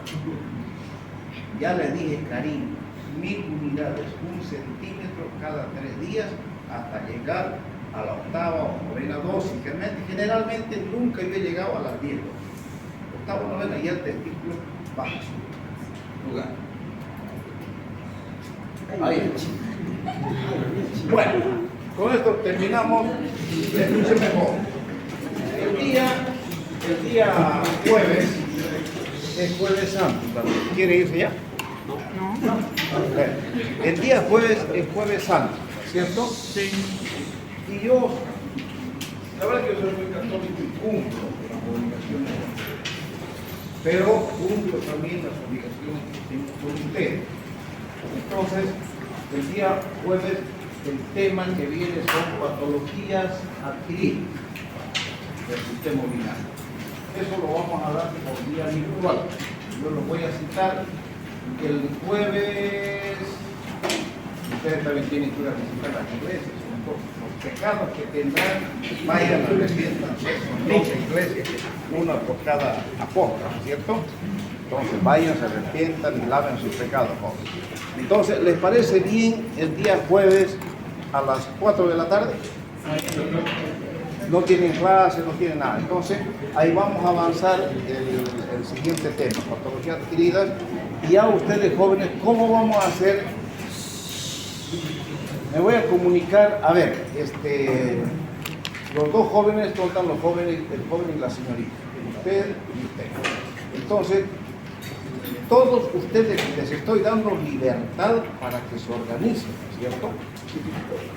Ya les dije, Karim, 1000 unidades, 1 centímetro cada 3 días hasta llegar a la 8ª o 9ª dosis. Generalmente nunca yo he llegado a las 10 dosis. 8ª o 9ª y el testículo baja su lugar. Ahí. Bueno, con esto terminamos. Escuchen mejor. El día jueves es Jueves Santo. ¿Quiere irse ya? No. El día jueves es Jueves Santo, ¿cierto? Sí. Y yo, la verdad que yo soy muy católico y cumplo las obligaciones, pero cumplo también las obligaciones que tengo con ustedes. Entonces, el día jueves, el tema que viene son patologías adquiridas del sistema urinario. Eso lo vamos a dar por día virtual. Yo lo voy a citar el jueves. Ustedes también tienen que ir a visitar las iglesias. Los pecados que tendrán, vayan a arrepiéntanse, son 12 iglesias, una por cada apóstol, ¿cierto? Entonces vayan, se arrepientan y laven sus pecados, jóvenes. Entonces, ¿les parece bien el día jueves a las 4 de la tarde? No tienen clase, no tienen nada. Entonces, ahí vamos a avanzar el siguiente tema, patologías adquiridas. Y a ustedes jóvenes, ¿cómo vamos a hacer? Me voy a comunicar, a ver, los dos jóvenes, contan los jóvenes, el joven y la señorita, usted y usted. Entonces, todos ustedes les estoy dando libertad para que se organicen, ¿cierto?